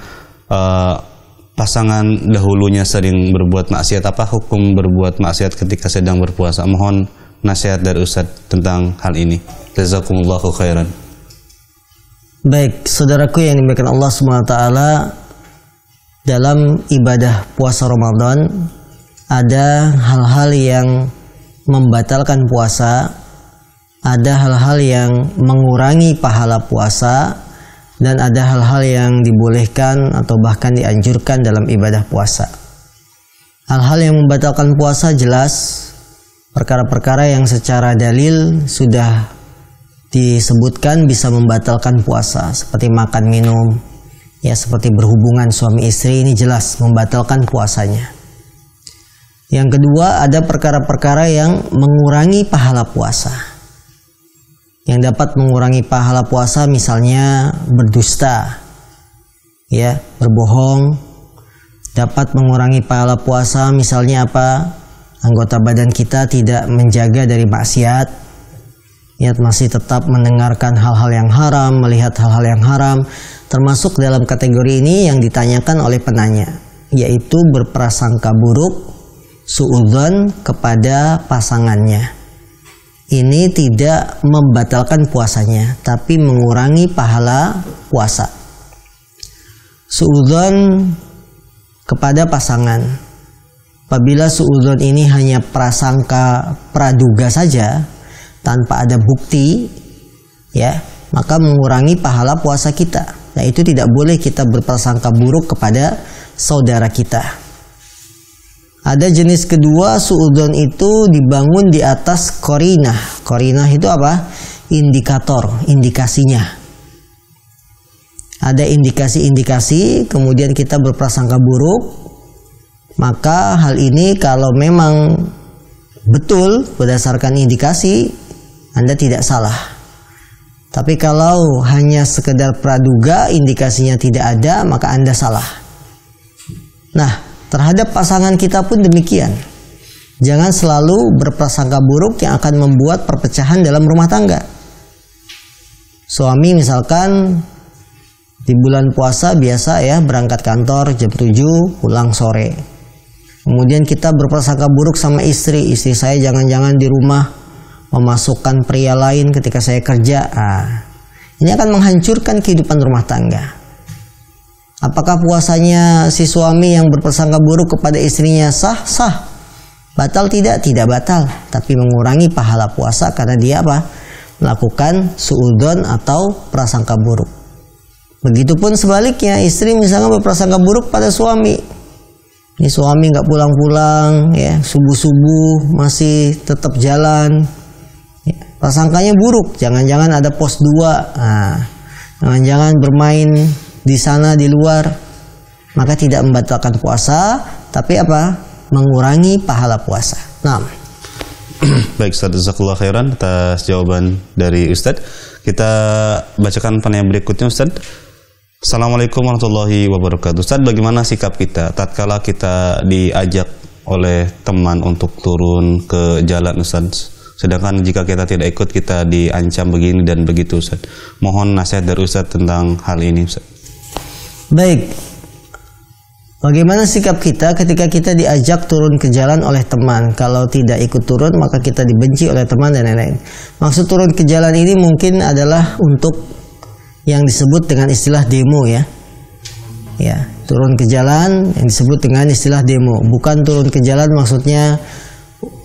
Speaker 3: pasangan dahulunya sering berbuat maksiat. Apa hukum berbuat maksiat ketika sedang berpuasa? Mohon nasihat dari Ustaz tentang hal ini. Jazakumullahu khairan.
Speaker 1: Baik, saudaraku yang dimuliakan Allah SWT, dalam ibadah puasa Ramadan ada hal-hal yang membatalkan puasa, ada hal-hal yang mengurangi pahala puasa, dan ada hal-hal yang dibolehkan atau bahkan dianjurkan dalam ibadah puasa. Hal-hal yang membatalkan puasa jelas perkara-perkara yang secara dalil sudah disebutkan bisa membatalkan puasa, seperti makan minum, ya seperti berhubungan suami istri, ini jelas membatalkan puasanya. Yang kedua, ada perkara-perkara yang mengurangi pahala puasa. Yang dapat mengurangi pahala puasa misalnya berdusta, ya, berbohong. Dapat mengurangi pahala puasa misalnya apa? Anggota badan kita tidak menjaga dari maksiat, ya, masih tetap mendengarkan hal-hal yang haram, melihat hal-hal yang haram. Termasuk dalam kategori ini yang ditanyakan oleh penanya, yaitu berprasangka buruk, suudzon kepada pasangannya. Ini tidak membatalkan puasanya, tapi mengurangi pahala puasa. Suudzon kepada pasangan. Apabila suudzon ini hanya prasangka praduga saja, tanpa ada bukti, ya, maka mengurangi pahala puasa kita. Nah, itu tidak boleh kita berprasangka buruk kepada saudara kita. Ada jenis kedua, suudzon itu dibangun di atas qarinah. Qarinah itu apa? Indikator, indikasinya. Ada indikasi-indikasi, kemudian kita berprasangka buruk. Maka hal ini kalau memang betul berdasarkan indikasi, Anda tidak salah. Tapi kalau hanya sekedar praduga, indikasinya tidak ada, maka Anda salah. Nah, terhadap pasangan kita pun demikian. Jangan selalu berprasangka buruk yang akan membuat perpecahan dalam rumah tangga. Suami misalkan di bulan puasa biasa ya berangkat kantor jam 7, pulang sore. Kemudian kita berprasangka buruk sama istri saya jangan-jangan di rumah memasukkan pria lain ketika saya kerja. Ini akan menghancurkan kehidupan rumah tangga. Apakah puasanya si suami yang berprasangka buruk kepada istrinya sah? Sah. Batal tidak? Tidak batal. Tapi mengurangi pahala puasa karena dia apa? Melakukan suudzon atau prasangka buruk. Begitupun sebaliknya, istri misalnya berprasangka buruk pada suami. Ini suami nggak pulang-pulang, ya, subuh-subuh masih tetap jalan. Ya, prasangkanya buruk, jangan-jangan ada pos 2, jangan-jangan bermain di sana di luar. Maka tidak membatalkan puasa, tapi apa? Mengurangi pahala puasa. Nah,
Speaker 3: baik Ustaz, jazakallahu khairan atas jawaban dari Ustaz. Kita bacakan penanya berikutnya, Ustaz. Assalamualaikum warahmatullahi wabarakatuh. Ustaz, bagaimana sikap kita tatkala kita diajak oleh teman untuk turun ke jalan, Ustaz? Sedangkan jika kita tidak ikut, kita diancam begini dan begitu, Ustaz. Mohon nasihat dari Ustaz tentang hal ini, Ustaz.
Speaker 1: Baik. Bagaimana sikap kita ketika kita diajak turun ke jalan oleh teman? Kalau tidak ikut turun, maka kita dibenci oleh teman dan lain-lain. Maksud turun ke jalan ini mungkin adalah untuk yang disebut dengan istilah demo, ya. Ya, turun ke jalan yang disebut dengan istilah demo. Bukan turun ke jalan maksudnya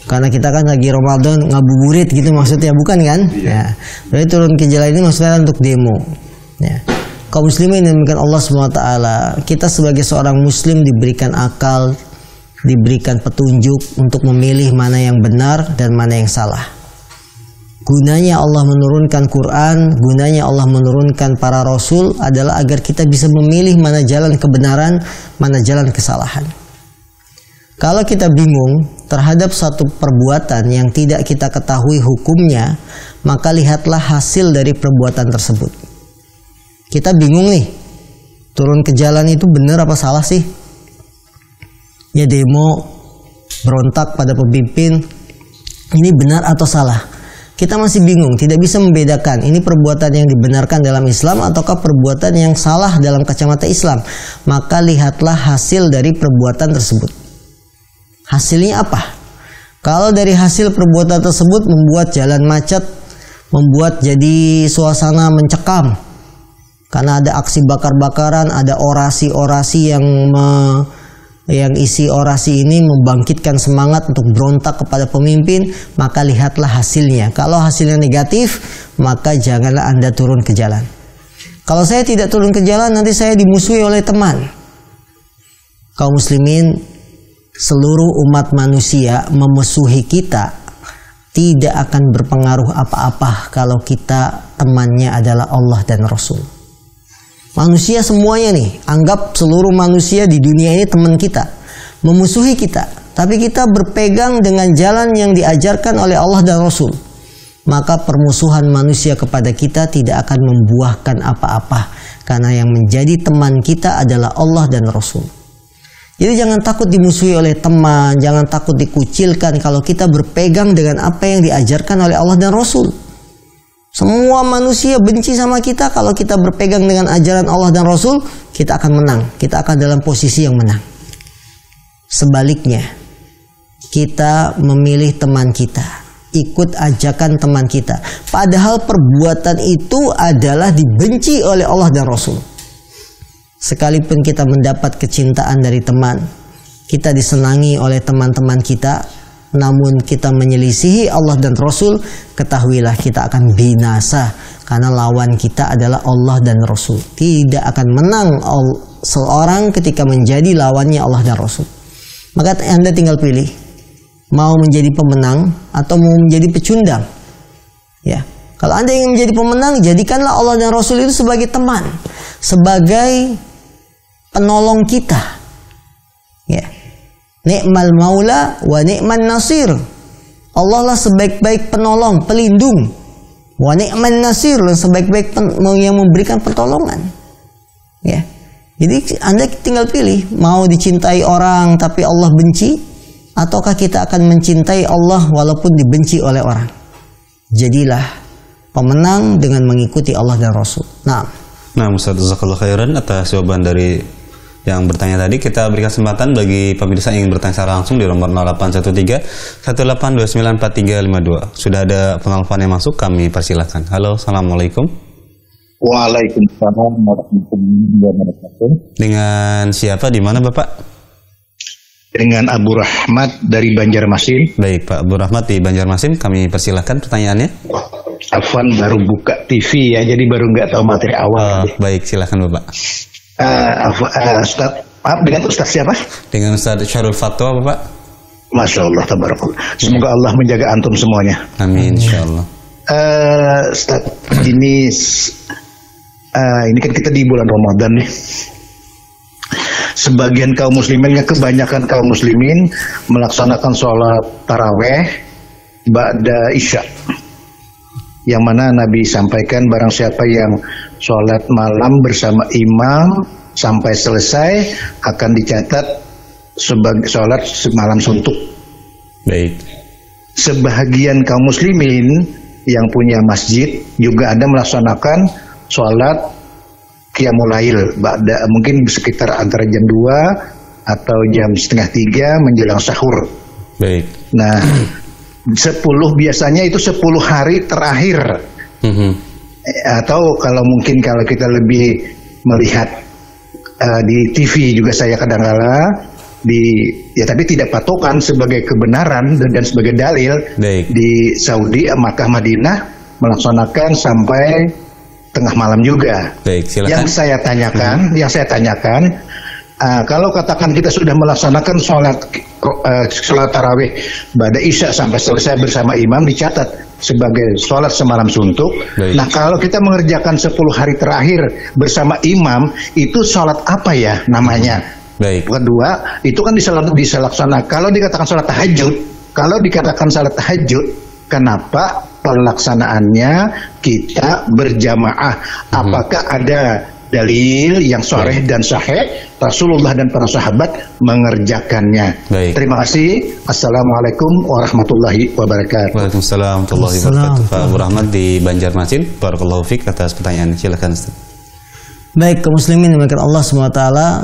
Speaker 1: karena kita kan lagi Ramadan ngabuburit gitu maksudnya, bukan kan? Ya. Berarti turun ke jalan ini maksudnya untuk demo. Ya. Kaum muslimin yang demikian Allah SWT, kita sebagai seorang muslim diberikan akal, diberikan petunjuk untuk memilih mana yang benar dan mana yang salah. Gunanya Allah menurunkan Quran, gunanya Allah menurunkan para rasul adalah agar kita bisa memilih mana jalan kebenaran, mana jalan kesalahan. Kalau kita bingung terhadap satu perbuatan yang tidak kita ketahui hukumnya, maka lihatlah hasil dari perbuatan tersebut. Kita bingung nih, turun ke jalan itu benar apa salah sih? Ya, demo, berontak pada pemimpin, ini benar atau salah? Kita masih bingung, tidak bisa membedakan ini perbuatan yang dibenarkan dalam Islam ataukah perbuatan yang salah dalam kacamata Islam. Maka lihatlah hasil dari perbuatan tersebut. Hasilnya apa? Kalau dari hasil perbuatan tersebut membuat jalan macet, membuat jadi suasana mencekam, karena ada aksi bakar-bakaran, ada orasi-orasi yang isi orasi ini membangkitkan semangat untuk berontak kepada pemimpin, maka lihatlah hasilnya. Kalau hasilnya negatif, maka janganlah Anda turun ke jalan. Kalau saya tidak turun ke jalan, nanti saya dimusuhi oleh teman. Kaum muslimin, seluruh umat manusia memusuhi kita tidak akan berpengaruh apa-apa kalau kita temannya adalah Allah dan Rasul. Manusia semuanya nih, anggap seluruh manusia di dunia ini teman kita, memusuhi kita, tapi kita berpegang dengan jalan yang diajarkan oleh Allah dan Rasul. Maka permusuhan manusia kepada kita tidak akan membuahkan apa-apa, karena yang menjadi teman kita adalah Allah dan Rasul. Jadi jangan takut dimusuhi oleh teman, jangan takut dikucilkan kalau kita berpegang dengan apa yang diajarkan oleh Allah dan Rasul. Semua manusia benci sama kita, kalau kita berpegang dengan ajaran Allah dan Rasul, kita akan menang, kita akan dalam posisi yang menang. Sebaliknya, kita memilih teman kita, ikut ajakan teman kita, padahal perbuatan itu adalah dibenci oleh Allah dan Rasul. Sekalipun kita mendapat kecintaan dari teman, kita disenangi oleh teman-teman kita, namun kita menyelisihi Allah dan Rasul, ketahuilah kita akan binasa, karena lawan kita adalah Allah dan Rasul. Tidak akan menang seorang ketika menjadi lawannya Allah dan Rasul. Maka Anda tinggal pilih, mau menjadi pemenang atau mau menjadi pecundang. Ya, kalau Anda ingin menjadi pemenang, jadikanlah Allah dan Rasul itu sebagai teman, sebagai penolong kita. Ya. Ni'mal maula wa ni'man nasir. Allah lah sebaik-baik penolong, pelindung. Wa ni'man nasir, sebaik-baik yang memberikan pertolongan. Ya. Jadi Anda tinggal pilih, mau dicintai orang tapi Allah benci, ataukah kita akan mencintai Allah walaupun dibenci oleh orang. Jadilah pemenang dengan mengikuti Allah dan Rasul. Nah,
Speaker 3: Ustaz, jazakallahu khairan atas jawaban dari yang bertanya tadi. Kita berikan kesempatan bagi pemirsa yang ingin bertanya secara langsung di nomor 0813 18294352. Sudah ada penelpon yang masuk, kami persilahkan. Halo, assalamualaikum.
Speaker 4: Waalaikumsalam warahmatullahi wabarakatuh.
Speaker 3: Dengan siapa, di mana Bapak?
Speaker 4: Dengan Abu Rahmat dari Banjarmasin.
Speaker 3: Baik, Pak Abu Rahmat di Banjarmasin, kami persilahkan pertanyaannya.
Speaker 4: Afwan, baru buka TV ya, jadi baru nggak tahu materi awal.
Speaker 3: Baik, silakan Bapak.
Speaker 4: Ustaz, maaf, dengan Ustaz siapa?
Speaker 3: Dengan Ustaz Syarul Fatwa, Bapak.
Speaker 4: Masya Allah, tabarakallah. Semoga Allah menjaga antum semuanya.
Speaker 3: Amin, insyaallah.
Speaker 4: Ustaz, ini kan kita di bulan Ramadan nih. Sebagian kaum muslimin, kebanyakan kaum muslimin melaksanakan sholat taraweh ba'da isya, yang mana Nabi sampaikan barang siapa yang sholat malam bersama imam sampai selesai akan dicatat sebagai sholat semalam suntuk.
Speaker 3: Baik.
Speaker 4: Sebahagian kaum muslimin yang punya masjid juga ada melaksanakan sholat qiyamul lail, mungkin sekitar antara jam 2 atau jam setengah 3 menjelang sahur.
Speaker 3: Baik.
Speaker 4: Nah, 10 biasanya itu 10 hari terakhir. Atau kalau mungkin kalau kita lebih melihat di TV juga, saya kadang-kala tapi tidak patokan sebagai kebenaran dan sebagai dalil.
Speaker 3: Baik.
Speaker 4: Di Saudi, Makkah, Madinah melaksanakan sampai tengah malam juga.
Speaker 3: Baik, silakan.
Speaker 4: Yang saya tanyakan, kalau katakan kita sudah melaksanakan sholat tarawih ba'da isya sampai selesai bersama imam, dicatat sebagai sholat semalam suntuk.
Speaker 3: Baik.
Speaker 4: Nah, kalau kita mengerjakan 10 hari terakhir bersama imam, itu sholat apa ya namanya?
Speaker 3: Baik.
Speaker 4: Kedua, itu kan dilaksanakan. Kalau dikatakan sholat tahajud, kenapa pelaksanaannya kita berjamaah? Apakah ada dalil yang sahih dan sahih Rasulullah dan para sahabat mengerjakannya?
Speaker 3: Baik.
Speaker 4: Terima kasih. Assalamualaikum warahmatullahi wabarakatuh.
Speaker 3: Waalaikumsalam warahmatullahi wabarakatuh. Pak Abu Rahmat di Banjarmasin, barakallahu fiik atas pertanyaan. Silakan Ustaz.
Speaker 1: baik kaum muslimin dimuliakan Allah SWT,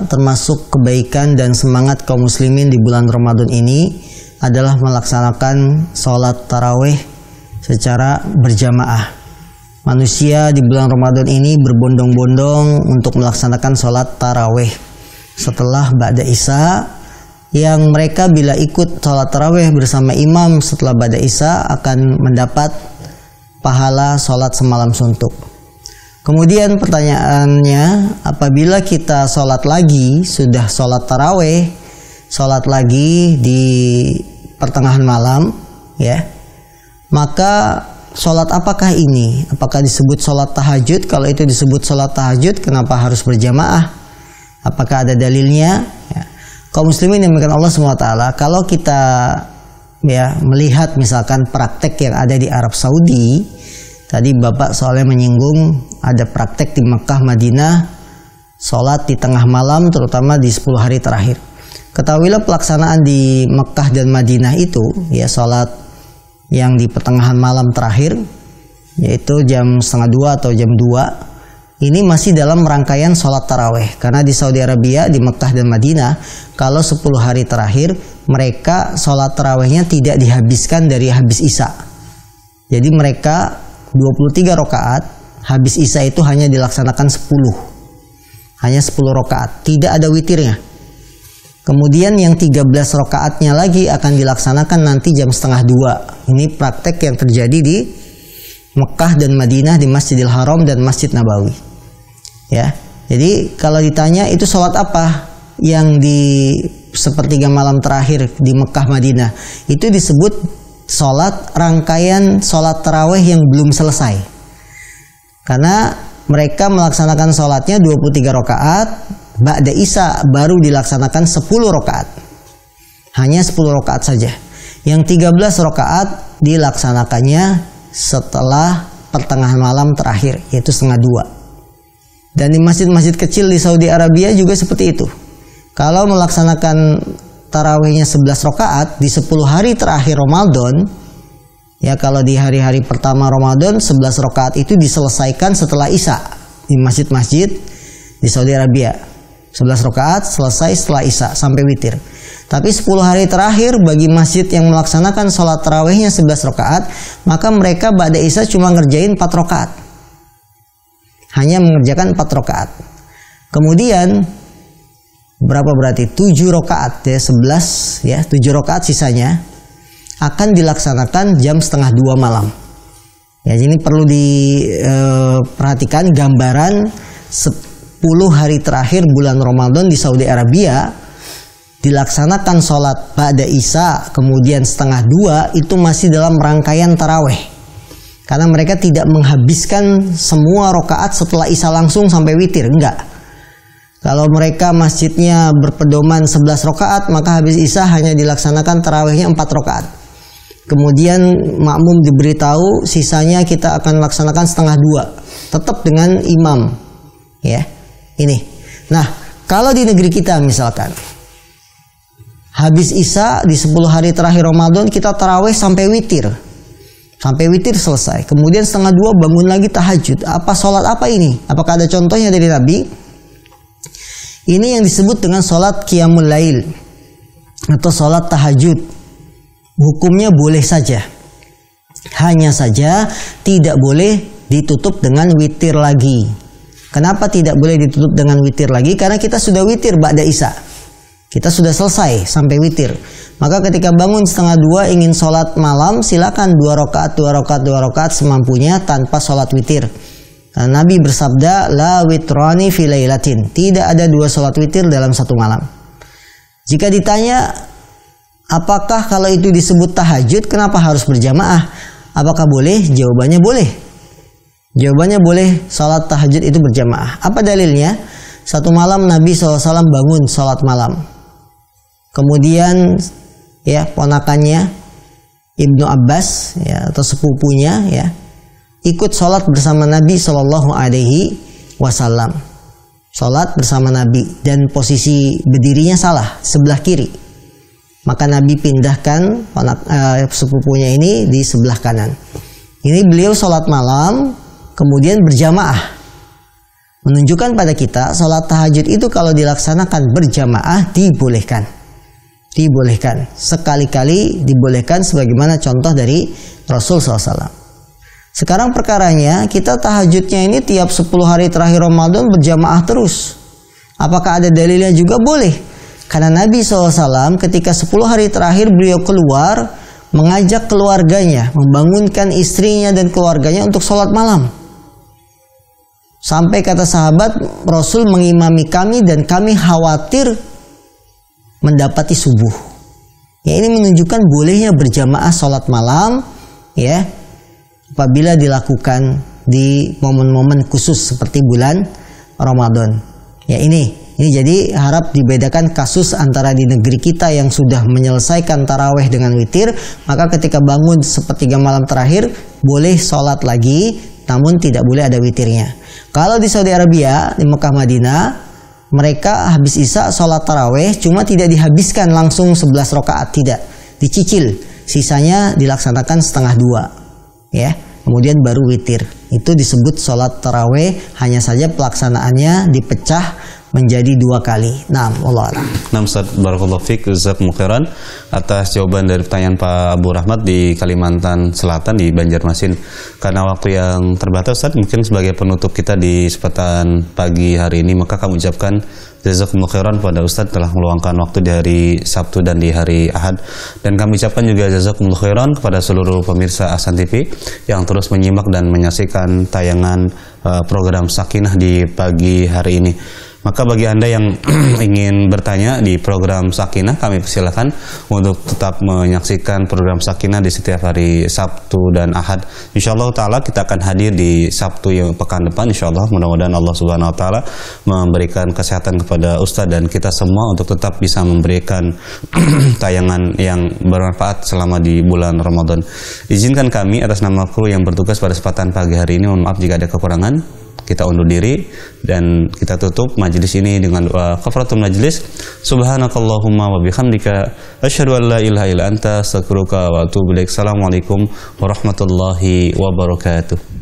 Speaker 1: termasuk kebaikan dan semangat kaum muslimin di bulan Ramadan ini adalah melaksanakan sholat tarawih secara berjamaah. Manusia di bulan Ramadan ini berbondong-bondong untuk melaksanakan sholat tarawih setelah ba'da isya, yang mereka bila ikut sholat tarawih bersama imam setelah ba'da isya akan mendapat pahala sholat semalam suntuk. Kemudian pertanyaannya, apabila kita sholat lagi, sudah sholat tarawih, sholat lagi di pertengahan malam, ya, Maka sholat apakah ini? Apakah disebut sholat tahajud? Kalau itu disebut sholat tahajud, kenapa harus berjamaah? Apakah ada dalilnya? Ya. Kaum muslimin yang dimuliakan Allah SWT, kalau kita melihat misalkan praktek yang ada di Arab Saudi, tadi Bapak soalnya menyinggung ada praktek di Mekah, Madinah, sholat di tengah malam, terutama di 10 hari terakhir. Ketahuilah pelaksanaan di Mekah dan Madinah itu, ya sholat yang di pertengahan malam terakhir, yaitu jam 1:30 atau jam 2, ini masih dalam rangkaian sholat taraweh. Karena di Saudi Arabia, di Mekah dan Madinah, kalau 10 hari terakhir, mereka sholat tarawehnya tidak dihabiskan dari habis Isya. Jadi mereka 23 rakaat, habis Isya itu hanya dilaksanakan 10. Hanya 10 rakaat, tidak ada witirnya. Kemudian yang 13 rakaatnya lagi akan dilaksanakan nanti jam 1:30. Ini praktek yang terjadi di Mekah dan Madinah, di Masjidil Haram dan Masjid Nabawi. Ya, jadi kalau ditanya itu sholat apa yang di sepertiga malam terakhir di Mekah Madinah, itu disebut sholat rangkaian sholat taraweh yang belum selesai. Karena mereka melaksanakan sholatnya 23 rakaat, ba'da Isya baru dilaksanakan 10 rakaat. Hanya 10 rakaat saja. Yang 13 rakaat dilaksanakannya setelah pertengahan malam terakhir, yaitu 1:30. Dan di masjid-masjid kecil di Saudi Arabia juga seperti itu. Kalau melaksanakan tarawihnya 11 rakaat di 10 hari terakhir Ramadan, ya kalau di hari-hari pertama Ramadan 11 rakaat itu diselesaikan setelah Isya di masjid-masjid di Saudi Arabia. 11 rakaat selesai setelah Isya sampai witir. Tapi 10 hari terakhir bagi masjid yang melaksanakan sholat tarawihnya 11 rakaat, maka mereka ba'da Isya cuma ngerjain 4 rakaat. Hanya mengerjakan 4 rakaat. Kemudian berapa berarti? 7 rakaat ya, 11 ya, 7 rakaat sisanya akan dilaksanakan jam 1:30 malam. Ya, ini perlu diperhatikan gambaran 10 hari terakhir bulan Ramadan di Saudi Arabia dilaksanakan sholat ba'da Isya kemudian 1:30 itu masih dalam rangkaian taraweh. Karena mereka tidak menghabiskan semua rakaat setelah Isya langsung sampai witir, enggak. Kalau mereka masjidnya berpedoman 11 rakaat, maka habis Isya hanya dilaksanakan tarawihnya 4 rakaat. Kemudian makmum diberitahu sisanya kita akan laksanakan 1:30, tetap dengan imam. Ya, ini. Nah, kalau di negeri kita misalkan habis Isya di 10 hari terakhir Ramadan kita tarawih sampai witir. Sampai witir selesai. Kemudian 1:30 bangun lagi tahajud. Apa sholat apa ini? Apakah ada contohnya dari Nabi? Ini yang disebut dengan sholat qiyamul lail atau sholat tahajud. Hukumnya boleh saja. Hanya saja tidak boleh ditutup dengan witir lagi. Kenapa tidak boleh ditutup dengan witir lagi? Karena kita sudah witir ba'da Isya. Kita sudah selesai sampai witir. Maka ketika bangun 1:30 ingin sholat malam, silakan 2 rakaat semampunya tanpa sholat witir. Karena Nabi bersabda, la witrani fi lailatin. Tidak ada 2 sholat witir dalam satu malam. Jika ditanya, apakah kalau itu disebut tahajud, kenapa harus berjamaah? Apakah boleh? Jawabannya boleh. Jawabannya boleh, sholat tahajud itu berjamaah. Apa dalilnya? Satu malam Nabi SAW bangun sholat malam. Kemudian ya ponakannya Ibnu Abbas ya, atau sepupunya ya ikut sholat bersama Nabi Shallallahu Alaihi Wasallam. Sholat bersama Nabi dan posisi berdirinya salah, sebelah kiri. Maka Nabi pindahkan sepupunya ini di sebelah kanan. Ini beliau sholat malam kemudian berjamaah. Menunjukkan pada kita sholat tahajud itu kalau dilaksanakan berjamaah dibolehkan. Dibolehkan, sekali-kali dibolehkan sebagaimana contoh dari Rasul SAW. Sekarang perkaranya kita tahajudnya ini tiap 10 hari terakhir Ramadan berjamaah terus. Apakah ada dalilnya juga? Boleh. Karena Nabi SAW ketika 10 hari terakhir beliau keluar mengajak keluarganya, membangunkan istrinya dan keluarganya untuk sholat malam. Sampai kata sahabat, Rasul mengimami kami dan kami khawatir mendapati subuh. Ya, ini menunjukkan bolehnya berjamaah sholat malam ya, apabila dilakukan di momen-momen khusus seperti bulan Ramadan. Ya, ini jadi harap dibedakan kasus antara di negeri kita yang sudah menyelesaikan taraweh dengan witir, maka ketika bangun sepertiga malam terakhir boleh sholat lagi, namun tidak boleh ada witirnya. Kalau di Saudi Arabia, di Mekah Madinah, mereka habis isya sholat taraweh, cuma tidak dihabiskan langsung 11 rakaat, tidak, dicicil, sisanya dilaksanakan setengah 2, ya, kemudian baru witir. Itu disebut sholat taraweh, hanya saja pelaksanaannya dipecah menjadi 2 kali. Nah, Allah a'lam.
Speaker 3: Nah, Ustaz, barakallahu fiik, jazakumullah khairan atas jawaban dari pertanyaan Pak Abu Rahmat di Kalimantan Selatan di Banjarmasin. Karena waktu yang terbatas, Ustaz, mungkin sebagai penutup kita di kesempatan pagi hari ini, maka kami ucapkan jazakumullah khairan pada Ustaz telah meluangkan waktu di hari Sabtu dan di hari Ahad. Dan kami ucapkan juga jazakumullah khairan kepada seluruh pemirsa Ahsan TV yang terus menyimak dan menyaksikan tayangan program Sakinah di pagi hari ini. Maka bagi Anda yang ingin bertanya di program Sakinah, kami persilakan untuk tetap menyaksikan program Sakinah di setiap hari Sabtu dan Ahad. Insyaallah Ta'ala kita akan hadir di Sabtu yang pekan depan, insyaallah. Mudah-mudahan Allah Subhanahu Wa Ta'ala memberikan kesehatan kepada Ustadz dan kita semua untuk tetap bisa memberikan tayangan yang bermanfaat selama di bulan Ramadan. Izinkan kami atas nama kru yang bertugas pada kesempatan pagi hari ini, mohon maaf jika ada kekurangan. Kita undur diri dan kita tutup majelis ini dengan doa kafaratul majlis. Subhanakallahumma wa bihamdika asyhadu an la ilaha illa anta astaghfiruka wa atubu ilaik. Assalamualaikum warahmatullahi wabarakatuh.